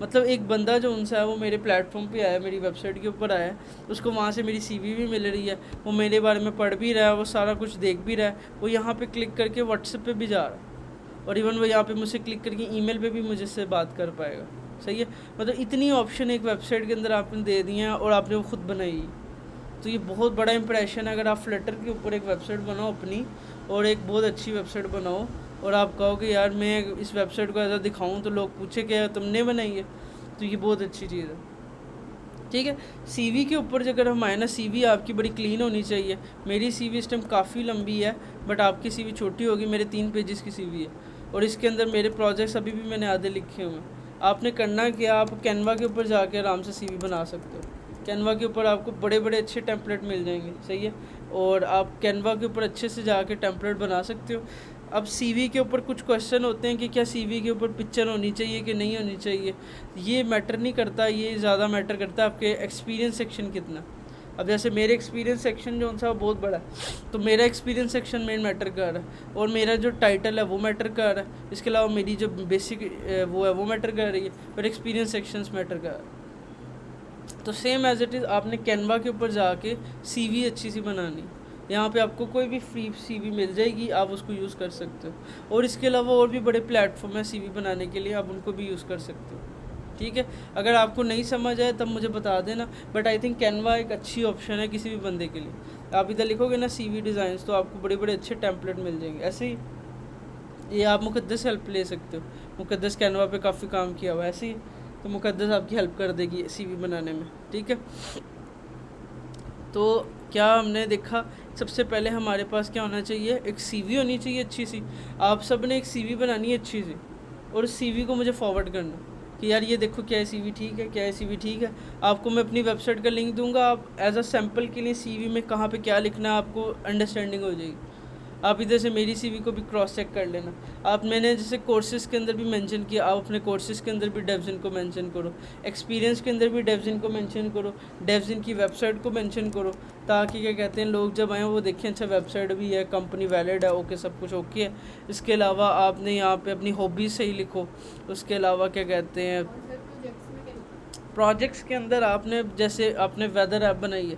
मतलब एक बंदा जो उनसे है वो मेरे प्लेटफॉर्म पे आया, मेरी वेबसाइट के ऊपर आया, उसको वहाँ से मेरी सीवी भी मिल रही है, वो मेरे बारे में पढ़ भी रहा है, वो सारा कुछ देख भी रहा है, वो यहाँ पे क्लिक करके व्हाट्सएप पे भी जा रहा है, और इवन वो यहाँ पे मुझसे क्लिक करके ईमेल पे भी मुझसे बात कर पाएगा। सही है। मतलब इतनी ऑप्शन एक वेबसाइट के अंदर आपने दे दी हैं और आपने वो खुद बनाई। तो ये बहुत बड़ा इंप्रेशन है। अगर आप फ्लटर के ऊपर एक वेबसाइट बनाओ अपनी, और एक बहुत अच्छी वेबसाइट बनाओ, और आप कहो कि यार मैं इस वेबसाइट को ऐसा दिखाऊं तो लोग पूछे क्या तुमने बनाई है, तो ये बहुत अच्छी चीज़ है। ठीक है। सीवी के ऊपर अगर हम आए ना, सीवी आपकी बड़ी क्लीन होनी चाहिए। मेरी सीवी इस टाइम काफ़ी लंबी है, बट आपकी सीवी छोटी होगी। मेरे 3 पेजेस की सीवी है, और इसके अंदर मेरे प्रोजेक्ट्स अभी भी मैंने आधे लिखे हुए हैं। आपने करना कि आप कैनवा के ऊपर जाके आराम से सीवी बना सकते हो। कैनवा के ऊपर आपको बड़े बड़े अच्छे टेम्पलेट मिल जाएंगे। सही है। और आप कैनवा के ऊपर अच्छे से जाके टेम्पलेट बना सकते हो। अब सीवी के ऊपर कुछ क्वेश्चन होते हैं कि क्या सीवी के ऊपर पिक्चर होनी चाहिए कि नहीं होनी चाहिए। ये मैटर नहीं करता, ये ज़्यादा मैटर करता है आपके एक्सपीरियंस सेक्शन कितना। अब जैसे मेरे एक्सपीरियंस सेक्शन जो सा बहुत बड़ा है, तो मेरा एक्सपीरियंस सेक्शन मेन मैटर कर रहा है, और मेरा जो टाइटल है वो मैटर कर रहा है। इसके अलावा मेरी जो बेसिक वो है वो मैटर कर रही है, पर एक्सपीरियंस सेक्शंस मैटर कर रहा है। तो सेम एज इट इज़ आपने कैनवा के ऊपर जाके सीवी अच्छी सी बनानी। यहाँ पे आपको कोई भी फ्री सीवी मिल जाएगी, आप उसको यूज़ कर सकते हो। और इसके अलावा और भी बड़े प्लेटफॉर्म है सीवी बनाने के लिए, आप उनको भी यूज़ कर सकते हो। ठीक है। अगर आपको नहीं समझ आए तब मुझे बता देना, बट आई थिंक कैनवा एक अच्छी ऑप्शन है किसी भी बंदे के लिए। आप इधर लिखोगे ना CV डिज़ाइंस, तो आपको बड़े बड़े अच्छे टेम्पलेट मिल जाएंगे। ऐसे ही ये आप मुकद्दस हेल्प ले सकते हो, मुकद्दस कैनवा पे काफ़ी काम किया हुआ है, ऐसे ही तो मुकद्दस आपकी हेल्प कर देगी CV बनाने में, ठीक है। तो क्या हमने देखा, सबसे पहले हमारे पास क्या होना चाहिए, एक CV होनी चाहिए अच्छी सी। आप सब ने एक CV बनानी है अच्छी सी, और उस CV को मुझे फॉरवर्ड करना कि यार ये देखो क्या है CV ठीक है, क्या है CV ठीक है। आपको मैं अपनी वेबसाइट का लिंक दूंगा, आप एज अ सैम्पल के लिए CV में कहाँ पे क्या लिखना है आपको अंडरस्टैंडिंग हो जाएगी। आप इधर से मेरी CV को भी क्रॉस चेक कर लेना। आप मैंने जैसे कोर्सेज़ के अंदर भी मेंशन किया, आप अपने कोर्सेज़ के अंदर भी डेवजिन को मेंशन करो, एक्सपीरियंस के अंदर भी डेवजिन को मेंशन करो, डेवजिन की वेबसाइट को मेंशन करो, ताकि क्या कहते हैं लोग जब आएँ वो देखें अच्छा वेबसाइट भी है, कंपनी वैलिड है, ओके सब कुछ ओके है। इसके अलावा आपने यहाँ पे अपनी हॉबीज़ सही लिखो। उसके अलावा क्या कहते हैं प्रोजेक्ट्स के अंदर आपने जैसे आपने वेदर ऐप बनाई है,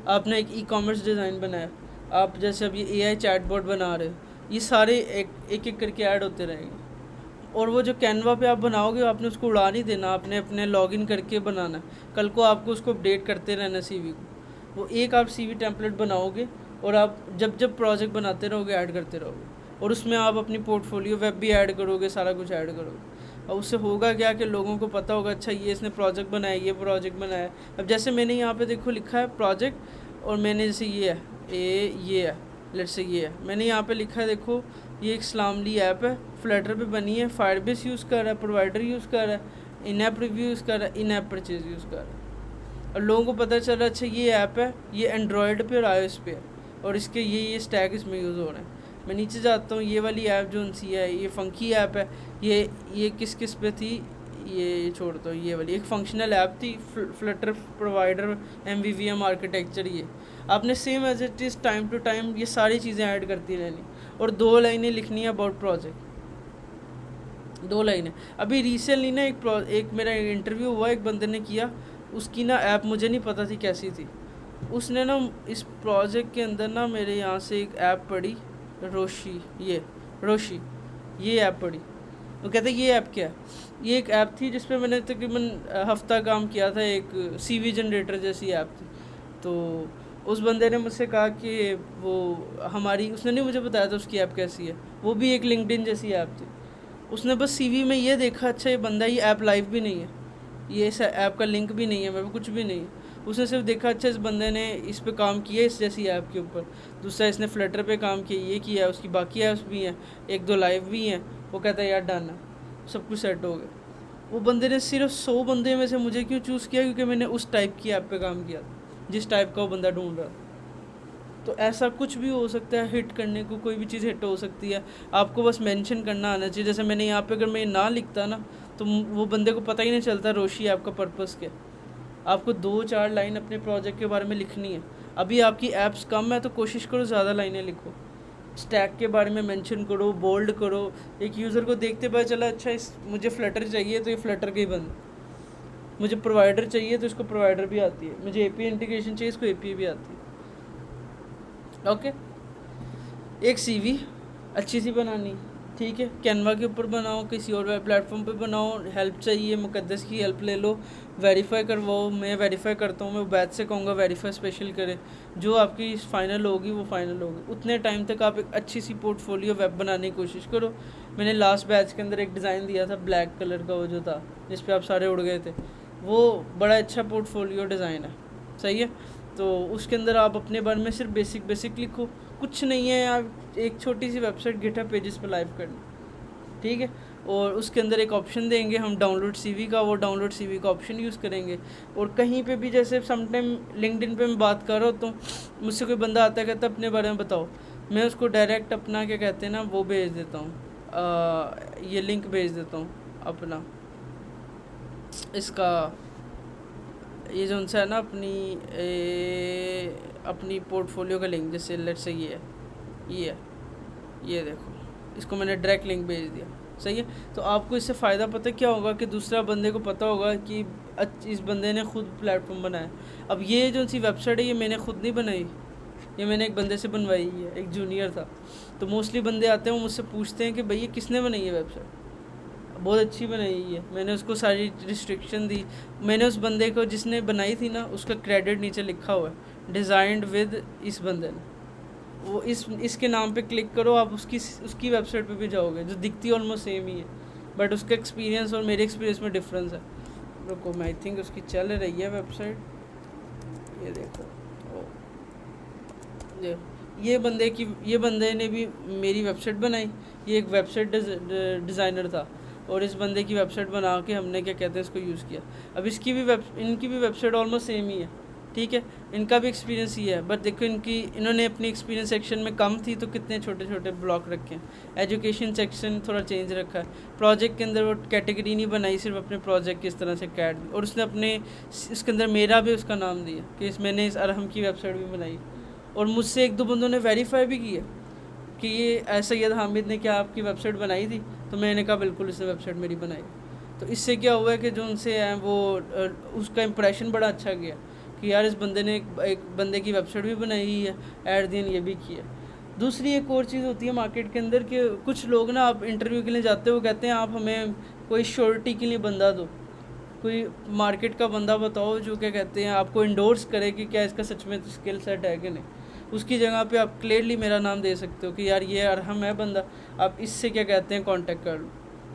आपने एक ई-कॉमर्स डिज़ाइन बनाया, आप जैसे अब ये AI चैटबॉट बना रहे हो, ये सारे एक करके ऐड होते रहेंगे। और वो जो कैनवा पे आप बनाओगे आपने उसको उड़ा नहीं देना, आपने अपने लॉगिन करके बनाना। कल को आपको उसको अपडेट करते रहना CV को। वो एक आप CV टेम्पलेट बनाओगे और आप जब जब प्रोजेक्ट बनाते रहोगे ऐड करते रहोगे, और उसमें आप अपनी पोर्टफोलियो वेब भी ऐड करोगे, सारा कुछ ऐड करोगे। और उससे होगा क्या कि लोगों को पता होगा अच्छा ये इसने प्रोजेक्ट बनाया, ये प्रोजेक्ट बनाया। अब जैसे मैंने यहाँ पे देखो लिखा है प्रोजेक्ट, और मैंने जैसे ये है ये है, लेट्स से ये है, मैंने यहाँ पे लिखा है देखो ये एक स्लामली ऐप है, फ्लटर पे बनी है, फायरबेस यूज़ कर रहा है, प्रोवाइडर यूज़ कर रहा है, इन ऐप रिव्यू यूज़ कर रहा है, इन ऐप परचेज यूज़ कर रहा है। और लोगों को पता चला अच्छा ये ऐप है, ये एंड्रॉयड पे और iOS पे है, और इसके ये स्टैक इसमें यूज़ हो रहे हैं। मैं नीचे जाता हूँ, ये वाली ऐप जो सी है ये फंकी ऐप है, ये किस पे थी, ये छोड़ता हूँ, ये वाली एक फंक्शनल ऐप थी, फ्लटर प्रोवाइडर MVVM आर्किटेक्चर। ये आपने same as it is time to time ये सारी चीज़ें ऐड करती रहनी, और 2 लाइनें लिखनी है अबाउट प्रोजेक्ट, 2 लाइनें। अभी रिसेंटली ना एक मेरा इंटरव्यू हुआ, एक बंदे ने किया, उसकी ना ऐप मुझे नहीं पता थी कैसी थी, उसने ना इस प्रोजेक्ट के अंदर ना मेरे यहाँ से एक ऐप पढ़ी रोशी ये ऐप पढ़ी। वो कहते ये ऐप क्या है, ये एक ऐप थी जिस पे मैंने तकरीबन हफ्ता काम किया था, एक CV जनरेटर जैसी ऐप थी। तो उस बंदे ने मुझसे कहा कि वो हमारी, उसने नहीं मुझे बताया था उसकी ऐप कैसी है, वो भी एक लिंक्डइन जैसी ऐप थी। उसने बस CV में ये देखा अच्छा ये बंदा, ये ऐप लाइव भी नहीं है, ये इस ऐप का लिंक भी नहीं है, मेरे को कुछ भी नहीं है। उसने सिर्फ देखा अच्छा इस बंदे ने इस पे काम किया इस जैसी ऐप के ऊपर, दूसरा इसने फ्लटर पे काम किया, ये किया है, उसकी बाकी ऐप्स भी हैं, 1-2 लाइव भी हैं। वो कहता है यार डन है, सब कुछ सेट हो गया। वो बंदे ने सिर्फ 100 बंदे में से मुझे क्यों चूज़ किया, क्योंकि मैंने उस टाइप की ऐप पे काम किया था जिस टाइप का वो बंदा ढूंढ रहा था। तो ऐसा कुछ भी हो सकता है, हिट करने को कोई भी चीज़ हिट हो सकती है, आपको बस मेंशन करना आना चाहिए। जैसे मैंने यहाँ पे अगर मैं ना लिखता ना तो वो बंदे को पता ही नहीं चलता रोशी ऐप का पर्पस क्या। आपको 2-4 लाइन अपने प्रोजेक्ट के बारे में लिखनी है। अभी आपकी ऐप्स कम है तो कोशिश करो ज़्यादा लाइनें लिखो, स्टैक के बारे में मेंशन करो, बोल्ड करो। एक यूज़र को देखते पता चला अच्छा मुझे फ्लटर चाहिए तो ये फ्लटर के ही बंद, मुझे प्रोवाइडर चाहिए तो इसको प्रोवाइडर भी आती है, मुझे API इंटीग्रेशन चाहिए इसको API भी आती है। ओके, एक CV अच्छी सी बनानी, ठीक है, कैनवा के ऊपर बनाओ, किसी और वेब प्लेटफॉर्म पे बनाओ। हेल्प चाहिए मुकद्दस की हेल्प ले लो, वेरीफाई करवाओ। मैं वेरीफाई करता हूँ, मैं बैच से कहूँगा वेरीफाई स्पेशल करे, जो आपकी फाइनल होगी वो फाइनल होगी। उतने टाइम तक आप एक अच्छी सी पोर्टफोलियो वेब बनाने की कोशिश करो। मैंने लास्ट बैच के अंदर एक डिज़ाइन दिया था ब्लैक कलर का, वो जो था जिस पर आप सारे उड़ गए थे, वो बड़ा अच्छा पोर्टफोलियो डिज़ाइन है, सही है। तो उसके अंदर आप अपने बारे में सिर्फ बेसिक लिखो, कुछ नहीं है, आप एक छोटी सी वेबसाइट गिटहब पेजेस पर लाइव करनी, ठीक है। और उसके अंदर एक ऑप्शन देंगे हम डाउनलोड CV का, वो डाउनलोड CV का ऑप्शन यूज़ करेंगे। और कहीं पे भी जैसे समटाइम लिंक्डइन पे मैं बात कर रहा हूँ तो मुझसे कोई बंदा आता है कहता है अपने बारे में बताओ, मैं उसको डायरेक्ट अपना क्या कहते हैं ना वो भेज देता हूँ, ये लिंक भेज देता हूँ अपना, इसका ये जो उनसे है ना अपनी पोर्टफोलियो का लिंक, जैसे लेट्स से ये है, ये देखो, इसको मैंने डायरेक्ट लिंक भेज दिया, सही है। तो आपको इससे फ़ायदा पता क्या होगा कि दूसरा बंदे को पता होगा कि इस बंदे ने खुद प्लेटफॉर्म बनाया। अब ये जो सी वेबसाइट है ये मैंने खुद नहीं बनाई, ये मैंने एक बंदे से बनवाई है, एक जूनियर था। तो मोस्टली बंदे आते हैं वो मुझसे पूछते हैं कि भैया किसने बनाई है वेबसाइट, बहुत अच्छी बनाई है। मैंने उसको सारी रिस्ट्रिक्शन दी। मैंने उस बंदे को जिसने बनाई थी ना, उसका क्रेडिट नीचे लिखा हुआ है, डिज़ाइंड विद इस बंदे ने। वो इसके नाम पे क्लिक करो, आप उसकी वेबसाइट पे भी जाओगे, जो दिखती ऑलमोस्ट सेम ही है, बट उसका एक्सपीरियंस और मेरे एक्सपीरियंस में डिफरेंस है। रुको, मैं आई थिंक उसकी चल रही है वेबसाइट, ये देखो। ये बंदे ने भी मेरी वेबसाइट बनाई। ये एक वेबसाइट डिज़ाइनर था, और इस बंदे की वेबसाइट बना के हमने क्या कहते हैं इसको यूज़ किया। अब इनकी भी वेबसाइट ऑलमोस्ट सेम ही है, ठीक है। इनका भी एक्सपीरियंस ही है, बट देखो इन्होंने अपनी एक्सपीरियंस सेक्शन में कम थी तो कितने छोटे छोटे ब्लॉक रखे हैं। एजुकेशन सेक्शन थोड़ा चेंज रखा है। प्रोजेक्ट के अंदर वो कैटेगरी नहीं बनाई, सिर्फ अपने प्रोजेक्ट किस तरह से कैट, और उसने अपने इसके अंदर मेरा भी उसका नाम दिया कि मैंने इस अरहम की वेबसाइट भी बनाई। और मुझसे एक दो बंदों ने वेरीफाई भी किया कि ये सैयद हामिद ने क्या आपकी वेबसाइट बनाई थी, तो मैंने कहा बिल्कुल इसने वेबसाइट मेरी बनाई। तो इससे क्या हुआ है कि जो उनसे हैं वो उसका इंप्रेशन बड़ा अच्छा गया कि यार इस बंदे ने एक बंदे की वेबसाइट भी बनाई है, एट दिन ये भी किया। दूसरी एक और चीज़ होती है मार्केट के अंदर कि कुछ लोग ना, आप इंटरव्यू के लिए जाते हो, वो कहते हैं आप हमें कोई श्योरिटी के लिए बंदा दो, कोई मार्केट का बंदा बताओ जो क्या कहते हैं आपको इंडोर्स करे कि क्या इसका सच में स्किल सेट है कि नहीं। उसकी जगह पे आप क्लियरली मेरा नाम दे सकते हो कि यार ये अरहम है बंदा, आप इससे क्या कहते हैं कांटेक्ट कर लो,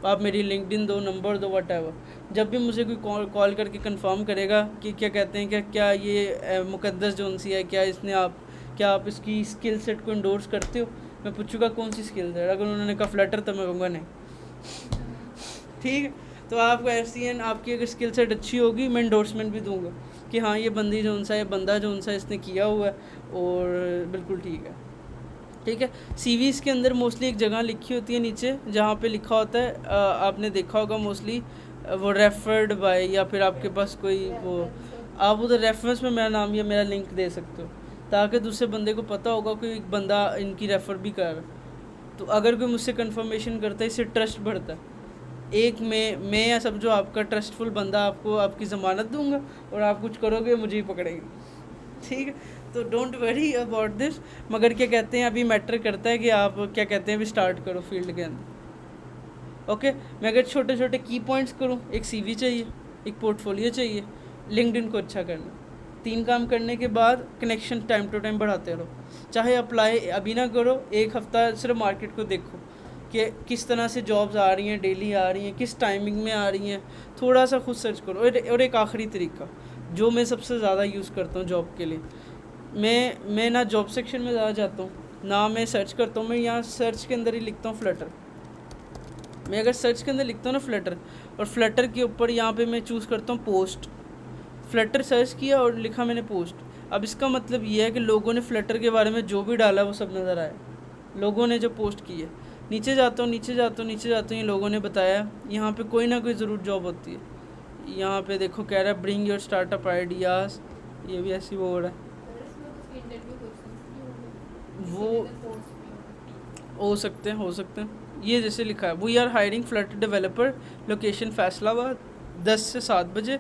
आप मेरी लिंक्डइन दो, नंबर दो, व्हाटएवर। जब भी मुझे कोई कॉल करके कंफर्म करेगा कि क्या कहते हैं क्या ये मुकद्दस जोनसी है, क्या आप इसकी स्किल सेट को इंडोर्स करते हो, मैं पूछूंगा कौन सी स्किल सेट। अगर उन्होंने कहा फ्लटर तो मैं कहूँगा नहीं, ठीक है। तो आपको ऐसी है, आपकी अगर स्किल सेट अच्छी होगी, मैं इंडोर्समेंट भी दूंगा कि हाँ ये बंदा जो सा इसने किया हुआ है और बिल्कुल ठीक है। सीवीज़ के अंदर मोस्टली एक जगह लिखी होती है नीचे, जहाँ पे लिखा होता है, आपने देखा होगा मोस्टली वो रेफर्ड बाय, या फिर आपके पास कोई वो, आप उधर रेफरेंस में मेरा नाम या मेरा लिंक दे सकते हो, ताकि दूसरे बंदे को पता होगा कि एक बंदा इनकी रेफ़र भी कर रहा है। तो अगर कोई मुझसे कंफर्मेशन करता है, इससे ट्रस्ट बढ़ता है। एक मैं या समझो आपका ट्रस्टफुल बंदा आपको आपकी ज़मानत दूंगा, और आप कुछ करोगे मुझे ही पकड़ेंगे, ठीक है। तो डोंट वरी अबाउट दिस। मगर क्या कहते हैं, अभी मैटर करता है कि आप क्या कहते हैं अभी स्टार्ट करो फील्ड के अंदर। ओके, मैं अगर छोटे छोटे की पॉइंट्स करूँ, एक सीवी चाहिए, एक पोर्टफोलियो चाहिए, लिंक्डइन को अच्छा करना, 3 काम करने के बाद कनेक्शन टाइम टू टाइम बढ़ाते रहो। चाहे अप्लाई अभी ना करो, एक हफ़्ता सिर्फ मार्केट को देखो कि किस तरह से जॉब्स आ रही हैं, डेली आ रही हैं, किस टाइमिंग में आ रही हैं, थोड़ा सा खुद सर्च करो। और एक आखिरी तरीका जो मैं सबसे ज़्यादा यूज़ करता हूँ जॉब के लिए, मैं ना जॉब सेक्शन में ज़्यादा जाता हूँ ना मैं सर्च करता हूँ। मैं यहाँ सर्च के अंदर ही लिखता हूँ फ्लटर। मैं अगर सर्च के अंदर लिखता हूँ ना फ्लटर, और फ्लटर के ऊपर यहाँ पे मैं चूज़ करता हूँ पोस्ट। फ्लटर सर्च किया और लिखा मैंने पोस्ट। अब इसका मतलब ये है कि लोगों ने फ्लटर के बारे में जो भी डाला वो सब नज़र आया, लोगों ने जो पोस्ट की है। नीचे जाता हूँ, ये लोगों ने बताया यहाँ पे कोई ना कोई ज़रूर जॉब होती है। यहाँ पे देखो कह रहा है ब्रिंग योर स्टार्टअप आइडियाज़, ये भी ऐसी वो हो रहा है, वो हो सकते हैं। ये जैसे लिखा है, we are hiring Flutter developer, location Faisalabad, 10 से 7 बजे,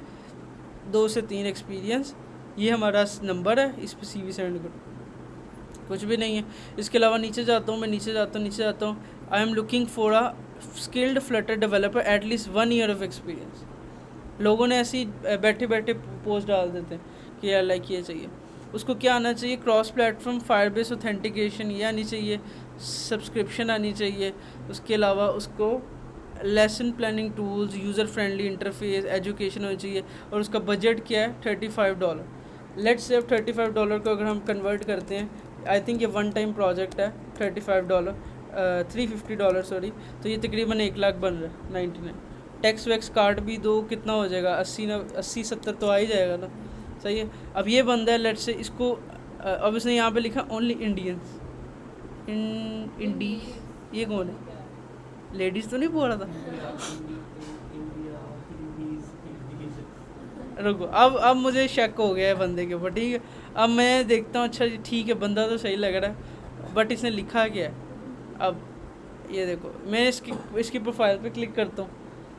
2 से 3 एक्सपीरियंस। ये हमारा नंबर है, इस पर CV सेंड करो। कुछ भी नहीं है। इसके अलावा नीचे जाता हूँ, I am looking for a skilled Flutter developer at least 1 year of experience. लोगों ने ऐसी बैठे बैठे पोस्ट डाल देते हैं कि यार लाइक ये चाहिए। उसको क्या आना चाहिए, क्रॉस प्लेटफॉर्म फायरबेस ऑथेंटिकेशन ये आनी चाहिए, सब्सक्रिप्शन आनी चाहिए। उसके अलावा उसको lesson planning tools, user friendly interface, education होनी चाहिए। और उसका बजट क्या है, $35। लेट्स से $35 को अगर हम कन्वर्ट करते हैं, आई थिंक ये 1 टाइम प्रोजेक्ट है, $35 $350 सॉरी, तो ये तकरीबन 1 लाख बन रहा है 99। टैक्स वैक्स कार्ड भी दो, कितना हो जाएगा, 80-70 तो आ ही जाएगा ना, सही है। अब ये बंदा है, लेट्स से इसको अब इसने यहाँ पे लिखा ओनली इंडियंस, इंडी, ये कौन है, लेडीज़ तो नहीं बोल रहा था। रुको, अब मुझे शक हो गया है बंदे के ऊपर, ठीक है। अब मैं देखता हूँ, अच्छा जी ठीक है, बंदा तो सही लग रहा है, बट इसने लिखा क्या है। अब ये देखो, मैं इसकी प्रोफाइल पे क्लिक करता हूँ,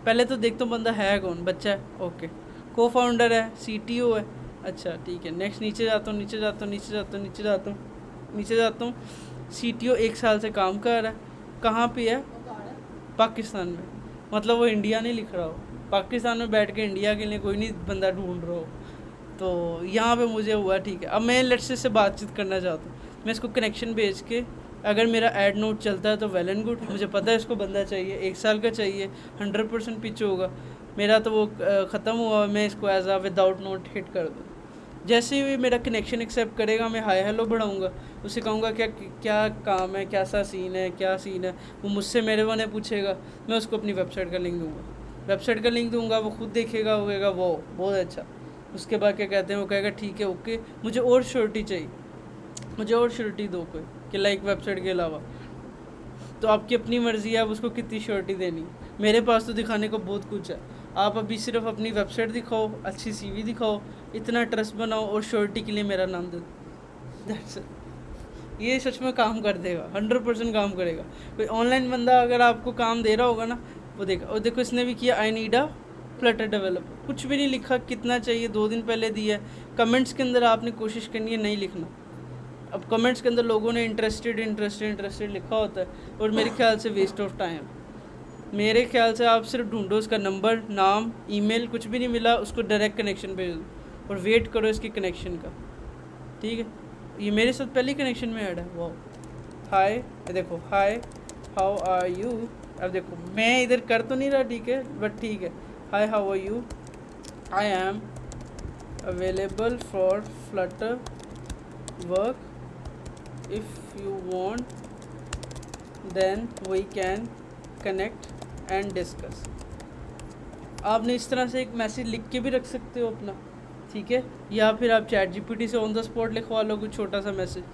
पहले तो देखता हूँ बंदा है कौन, बच्चा है, ओके, को फाउंडर है, CTO है, अच्छा ठीक है। नेक्स्ट नीचे जाता हूँ, CTO 1 साल से काम कर रहा है, कहाँ पे है, पाकिस्तान में। मतलब वो इंडिया नहीं लिख रहा हो, पाकिस्तान में बैठ के इंडिया के लिए कोई नहीं बंदा ढूंढ रहा हो। तो यहाँ पे मुझे हुआ ठीक है, अब मैं लेट्स से बातचीत करना चाहता हूँ, मैं इसको कनेक्शन भेज के अगर मेरा ऐड नोट चलता है तो वेल एंड गुड, मुझे पता है इसको बंदा चाहिए, 1 साल का चाहिए, 100% पिच होगा मेरा, तो वो ख़त्म हुआ, मैं इसको एज आ विदाउट नोट हिट कर दूँ। जैसे ही मेरा कनेक्शन एक्सेप्ट करेगा मैं हाय हेलो बढ़ाऊँगा, उसे कहूँगा क्या क्या काम है, कैसा सीन है, क्या सीन है, वो मुझसे मेरे वाले पूछेगा, मैं उसको अपनी वेबसाइट का लिंक दूँगा, वेबसाइट का लिंक दूँगा, वो खुद देखेगा, वो कहेगा वो बहुत अच्छा। उसके बाद क्या कहते हैं, वो कहेगा ठीक है ओके, मुझे और श्योरिटी चाहिए, मुझे और श्योरिटी दो कोई, कि लाइक वेबसाइट के अलावा। तो आपकी अपनी मर्ज़ी है आप उसको कितनी श्योरिटी देनी। मेरे पास तो दिखाने को बहुत कुछ है, आप अभी सिर्फ अपनी वेबसाइट दिखाओ, अच्छी सीवी दिखाओ, इतना ट्रस्ट बनाओ और श्योरिटी के लिए मेरा नाम दे दो, दैट्स इट। ये सच में काम कर देगा, 100% काम करेगा। कोई ऑनलाइन बंदा अगर आपको काम दे रहा होगा ना, वो देखा, और देखो इसने भी किया, I need a Flutter developer, कुछ भी नहीं लिखा, कितना चाहिए 2 दिन पहले दिया है। कमेंट्स के अंदर आपने कोशिश करनी है नहीं लिखना। अब कमेंट्स के अंदर लोगों ने इंटरेस्टेड लिखा होता है, और मेरे ख्याल से वेस्ट ऑफ टाइम। मेरे ख्याल से आप सिर्फ ढूंढो उसका नंबर, नाम, ईमेल, कुछ भी नहीं मिला उसको डायरेक्ट कनेक्शन भेज दो और वेट करो इसकी कनेक्शन का, ठीक है। ये मेरे साथ पहले कनेक्शन में ऐड है, वाह, हाय, देखो हाय हाउ आर यू। अब देखो मैं इधर कर तो नहीं रहा, ठीक है, बट ठीक है, hi how are you, I am available for Flutter work, if you want then we can connect and discuss. आपने इस तरह से एक मैसेज लिख के भी रख सकते हो अपना, ठीक है, या फिर आप चैट जीपीटी से ऑन द स्पॉट लिखवा लो कुछ छोटा सा मैसेज,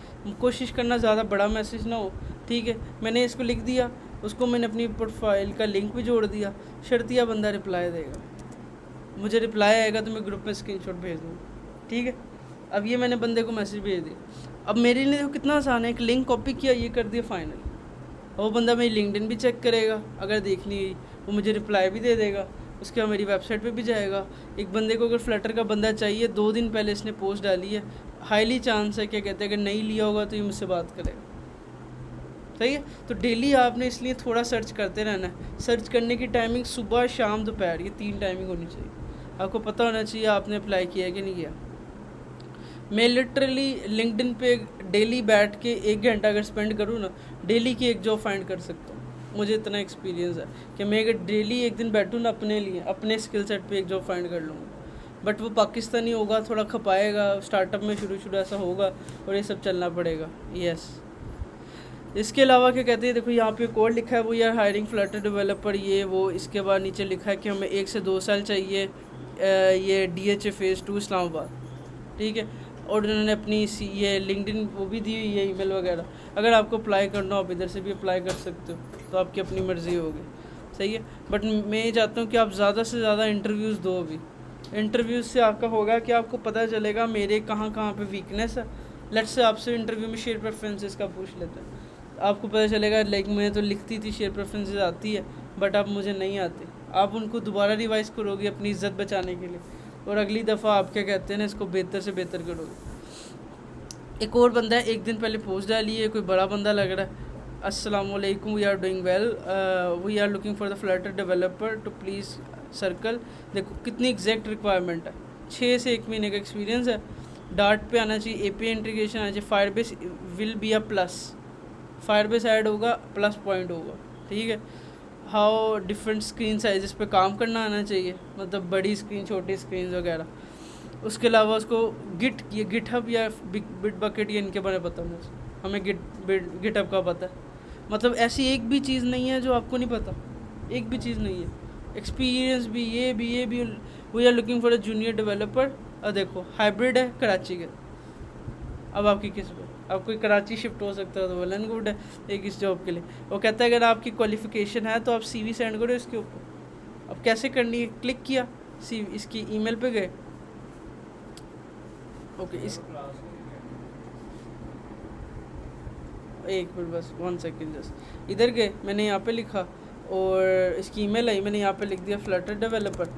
कोशिश करना ज़्यादा बड़ा मैसेज ना हो, ठीक है। मैंने इसको लिख दिया, उसको मैंने अपनी प्रोफाइल का लिंक भी जोड़ दिया, शर्तिया बंदा रिप्लाई देगा, मुझे रिप्लाई आएगा तो मैं ग्रुप में स्क्रीनशॉट भेज दूँगा, ठीक है। अब ये मैंने बंदे को मैसेज भेज दिया, अब मेरे लिए तो कितना आसान है, एक लिंक कॉपी किया, ये कर दिया फाइनल, वो बंदा मेरी लिंक्डइन भी चेक करेगा, अगर देखनी हुई वो मुझे रिप्लाई भी दे देगा, उसके बाद मेरी वेबसाइट पे भी जाएगा। एक बंदे को अगर फ्लटर का बंदा चाहिए, 2 दिन पहले इसने पोस्ट डाली है, हाईली चांस है, क्या कहते हैं, अगर नहीं लिया होगा तो ये मुझसे बात करेगा, सही है। तो डेली आपने इसलिए थोड़ा सर्च करते रहना है, सर्च करने की टाइमिंग सुबह शाम दोपहर, ये 3 टाइमिंग होनी चाहिए, आपको पता होना चाहिए आपने अप्लाई किया है कि नहीं किया। मैं लिटरली लिंक्डइन पे डेली बैठ के 1 घंटा अगर स्पेंड करूँ ना, डेली की एक जॉब फाइंड कर सकता हूँ, मुझे इतना एक्सपीरियंस है कि मैं अगर डेली एक दिन बैठूँ ना अपने लिए, अपने स्किल सेट पे एक जॉब फाइंड कर लूँगा। बट वो पाकिस्तानी होगा, थोड़ा खपाएगा, स्टार्टअप में शुरू ऐसा होगा और ये सब चलना पड़ेगा, यस। इसके अलावा क्या कहते हैं, देखो यहाँ पे कोड लिखा है, वो यार हायरिंग फ्लटर डेवलपर, ये वो, इसके बाद नीचे लिखा है कि हमें 1 से 2 साल चाहिए, ये DHA फेज़ 2 इस्लामाबाद, ठीक है। और उन्होंने अपनी ये लिंक्डइन वो भी दी हुई है, ईमेल वगैरह, अगर आपको अप्लाई करना हो आप इधर से भी अप्लाई कर सकते हो, तो आपकी अपनी मर्ज़ी होगी, सही है। बट मैं ये चाहता हूँ कि आप ज़्यादा से ज़्यादा इंटरव्यूज़ दो। अभी इंटरव्यूज़ से आपका होगा कि आपको पता चलेगा मेरे कहाँ कहाँ पे वीकनेस है। लेट्स से आपसे इंटरव्यू में शेयर प्रेफरेंसेस का पूछ लेते हैं, आपको पता चलेगा लाइक मैं तो लिखती थी शेयर प्रेफरेंसेस आती है, बट अब मुझे नहीं आती, आप उनको दोबारा रिवाइज़ करोगे अपनी इज़्ज़त बचाने के लिए, और अगली दफ़ा आप क्या कहते हैं ना, इसको बेहतर से बेहतर करोगे। एक और बंदा है, 1 दिन पहले पोस्ट डाली है, कोई बड़ा बंदा लग रहा है, अस्सलाम वालेकुम, we are doing well, we are looking for the Flutter developer to please circle. देखो कितनी एग्जैक्ट रिक्वायरमेंट है, 6 से 1 महीने का एक्सपीरियंस है, डार्ट पे आना चाहिए, API इंटीग्रेशन आना चाहिए, Firebase will be a plus, Firebase add होगा प्लस पॉइंट होगा, ठीक है। हाउ डिफरेंट स्क्रीन साइज़ पे काम करना आना चाहिए, मतलब बड़ी स्क्रीन, छोटी स्क्रीन वगैरह। उसके अलावा उसको गिटहब या बिट बकेट, ये इनके बारे में पता नहीं, हमें गिटहब का पता है। मतलब ऐसी एक भी चीज़ नहीं है जो आपको नहीं पता, एक भी चीज़ नहीं है। एक्सपीरियंस भी, ये भी we are looking for a junior developer. और देखो हाइब्रिड है कराची के, अब आपकी किस पे, आप कोई कराची शिफ्ट हो सकता है तो वेल एंड गुड है एक इस जॉब के लिए। वो कहता है अगर आपकी क्वालिफ़िकेशन है तो आप CV सेंड करो इसके ऊपर। अब कैसे करनी है, क्लिक किया, CV इसकी ईमेल पे गए, ओके, इस एक मिनट बस 1 सेकेंड जस्ट, इधर गए, मैंने यहाँ पे लिखा और इसकी ईमेल आई, मैंने यहाँ पे लिख दिया फ्लटर डेवलपर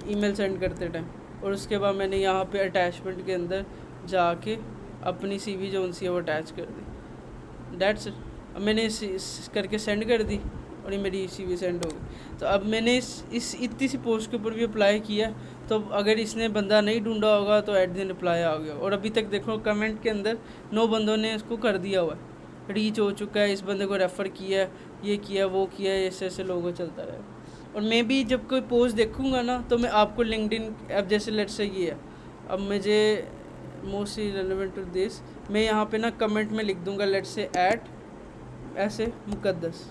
ईमेल सेंड करते टाइम, और उसके बाद मैंने यहाँ पे अटैचमेंट के अंदर जाके अपनी CV जो उनसी है वो अटैच कर दी, डैट्स इट। अब मैंने करके सेंड कर दी और ये मेरी CV सेंड हो गई। तो अब मैंने इस इतनी सी पोस्ट के ऊपर भी अप्लाई किया, तो अगर इसने बंदा नहीं ढूंढा होगा तो एट दिन रिप्लाई आ गया, और अभी तक देखो कमेंट के अंदर 9 बंदों ने इसको कर दिया हुआ है, रीच हो चुका है, इस बंदे को रेफ़र किया है, ये किया वो किया, ऐसे ऐसे लोगों चलता रहा। और मैं भी जब कोई पोस्ट देखूंगा ना तो मैं आपको लिंक्डइन, अब जैसे लेट्स से ये है, अब मुझे मोस्टली रेलेवेंट टू दिस, मैं यहाँ पे ना कमेंट में लिख दूंगा लेट्स से ऐसे मुकद्दस।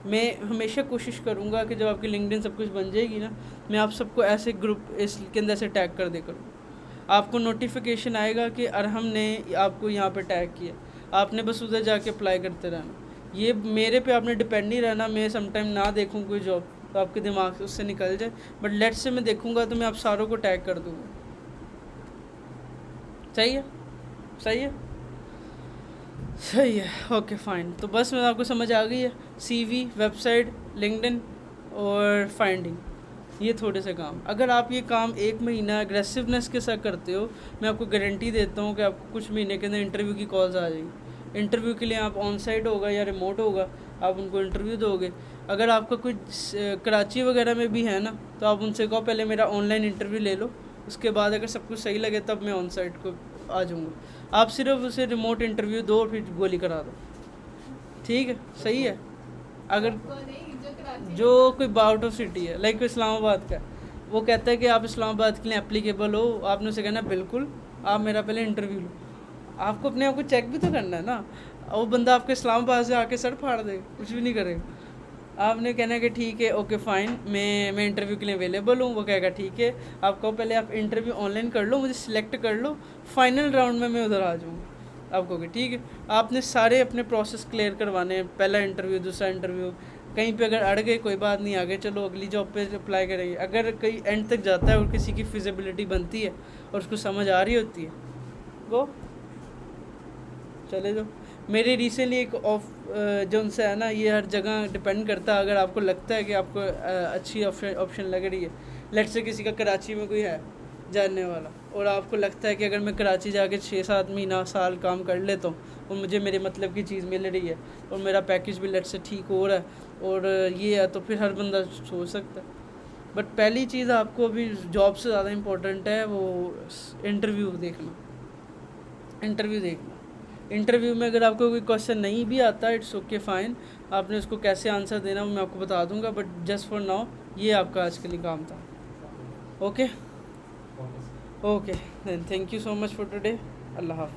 मैं हमेशा कोशिश करूँगा कि जब आपकी लिंक्डइन सब कुछ बन जाएगी ना, मैं आप सबको ऐसे ग्रुप इसके अंदर से टैग कर दे करूँ, आपको नोटिफिकेशन आएगा कि अरहम ने आपको यहाँ पे टैग किया, आपने बस उधर जाके अप्लाई करते रहना। ये मेरे पे आपने डिपेंड नहीं रहना, मैं समटाइम ना देखूँ कोई जॉब तो आपके दिमाग से उससे निकल जाए, बट लेट्स से मैं देखूँगा तो मैं आप सारों को टैग कर दूँगा। सही है, सही है, सही है, ओके फाइन। तो बस मैं आपको समझ आ गई है, CV, वेबसाइट, लिंक्डइन और फाइंडिंग, ये थोड़े से काम। अगर आप ये काम 1 महीना एग्रेसिवनेस के साथ करते हो, मैं आपको गारंटी देता हूँ कि आपको कुछ महीने के अंदर इंटरव्यू की कॉल्स आ जाएगी। इंटरव्यू के लिए आप ऑन साइट होगा या रिमोट होगा, आप उनको इंटरव्यू दोगे। अगर आपका कोई कराची वगैरह में भी है ना, तो आप उनसे कहो पहले मेरा ऑनलाइन इंटरव्यू ले लो, उसके बाद अगर सब कुछ सही लगे तब मैं ऑन साइट को आ जाऊँगा। आप सिर्फ उसे रिमोट इंटरव्यू दो और फिर गोली करा दो, ठीक है, सही है। अगर जो कोई आउट ऑफ सिटी है, लाइक इस्लामाबाद का, वो कहता है कि आप इस्लामाबाद के लिए एप्लीकेबल हो, आपने उसे कहना बिल्कुल, आप मेरा पहले इंटरव्यू लो। आपको अपने आप को चेक भी तो करना है ना। वो बंदा आपके इस्लामाबाद से आके सर फाड़ दे, कुछ भी नहीं करेगा। आपने कहना है कि ठीक है, ओके फ़ाइन, मैं इंटरव्यू के लिए अवेलेबल हूँ। वो कहेगा ठीक है, आप कहो पहले आप इंटरव्यू ऑनलाइन कर लो, मुझे सिलेक्ट कर लो, फाइनल राउंड में मैं उधर आ जाऊँगा। आप कहोगे ठीक है। आपने सारे अपने प्रोसेस क्लियर करवाने हैं, पहला इंटरव्यू, दूसरा इंटरव्यू, कहीं पे अगर अड़ गए कोई बात नहीं, आगे चलो अगली जॉब पे अप्लाई करेंगे। अगर कहीं एंड तक जाता है और किसी की फिजिबिलिटी बनती है और उसको समझ आ रही होती है, वो चले जाओ। मेरे रिसेंटली एक जो उनसे है ना, ये हर जगह डिपेंड करता है। अगर आपको लगता है कि आपको अच्छी ऑप्शन लग रही है, लेट्स से किसी का कराची में कोई है जानने वाला, और आपको लगता है कि अगर मैं कराची जाके 6-7 महीना साल काम कर लेता हूँ और मुझे मेरे मतलब की चीज़ मिल रही है और मेरा पैकेज भी लेट्स से ठीक हो रहा है और ये है, तो फिर हर बंदा सोच सकता है। बट पहली चीज़ आपको अभी जॉब से ज़्यादा इम्पोर्टेंट है वो इंटरव्यू देखना। इंटरव्यू में अगर आपको कोई क्वेश्चन नहीं भी आता, इट्स ओके फाइन, आपने उसको कैसे आंसर देना वो मैं आपको बता दूंगा, बट जस्ट फॉर नाउ ये आपका आज के लिए काम था। Okay, then thank you so much for today. अल्लाह हाफ़िज़।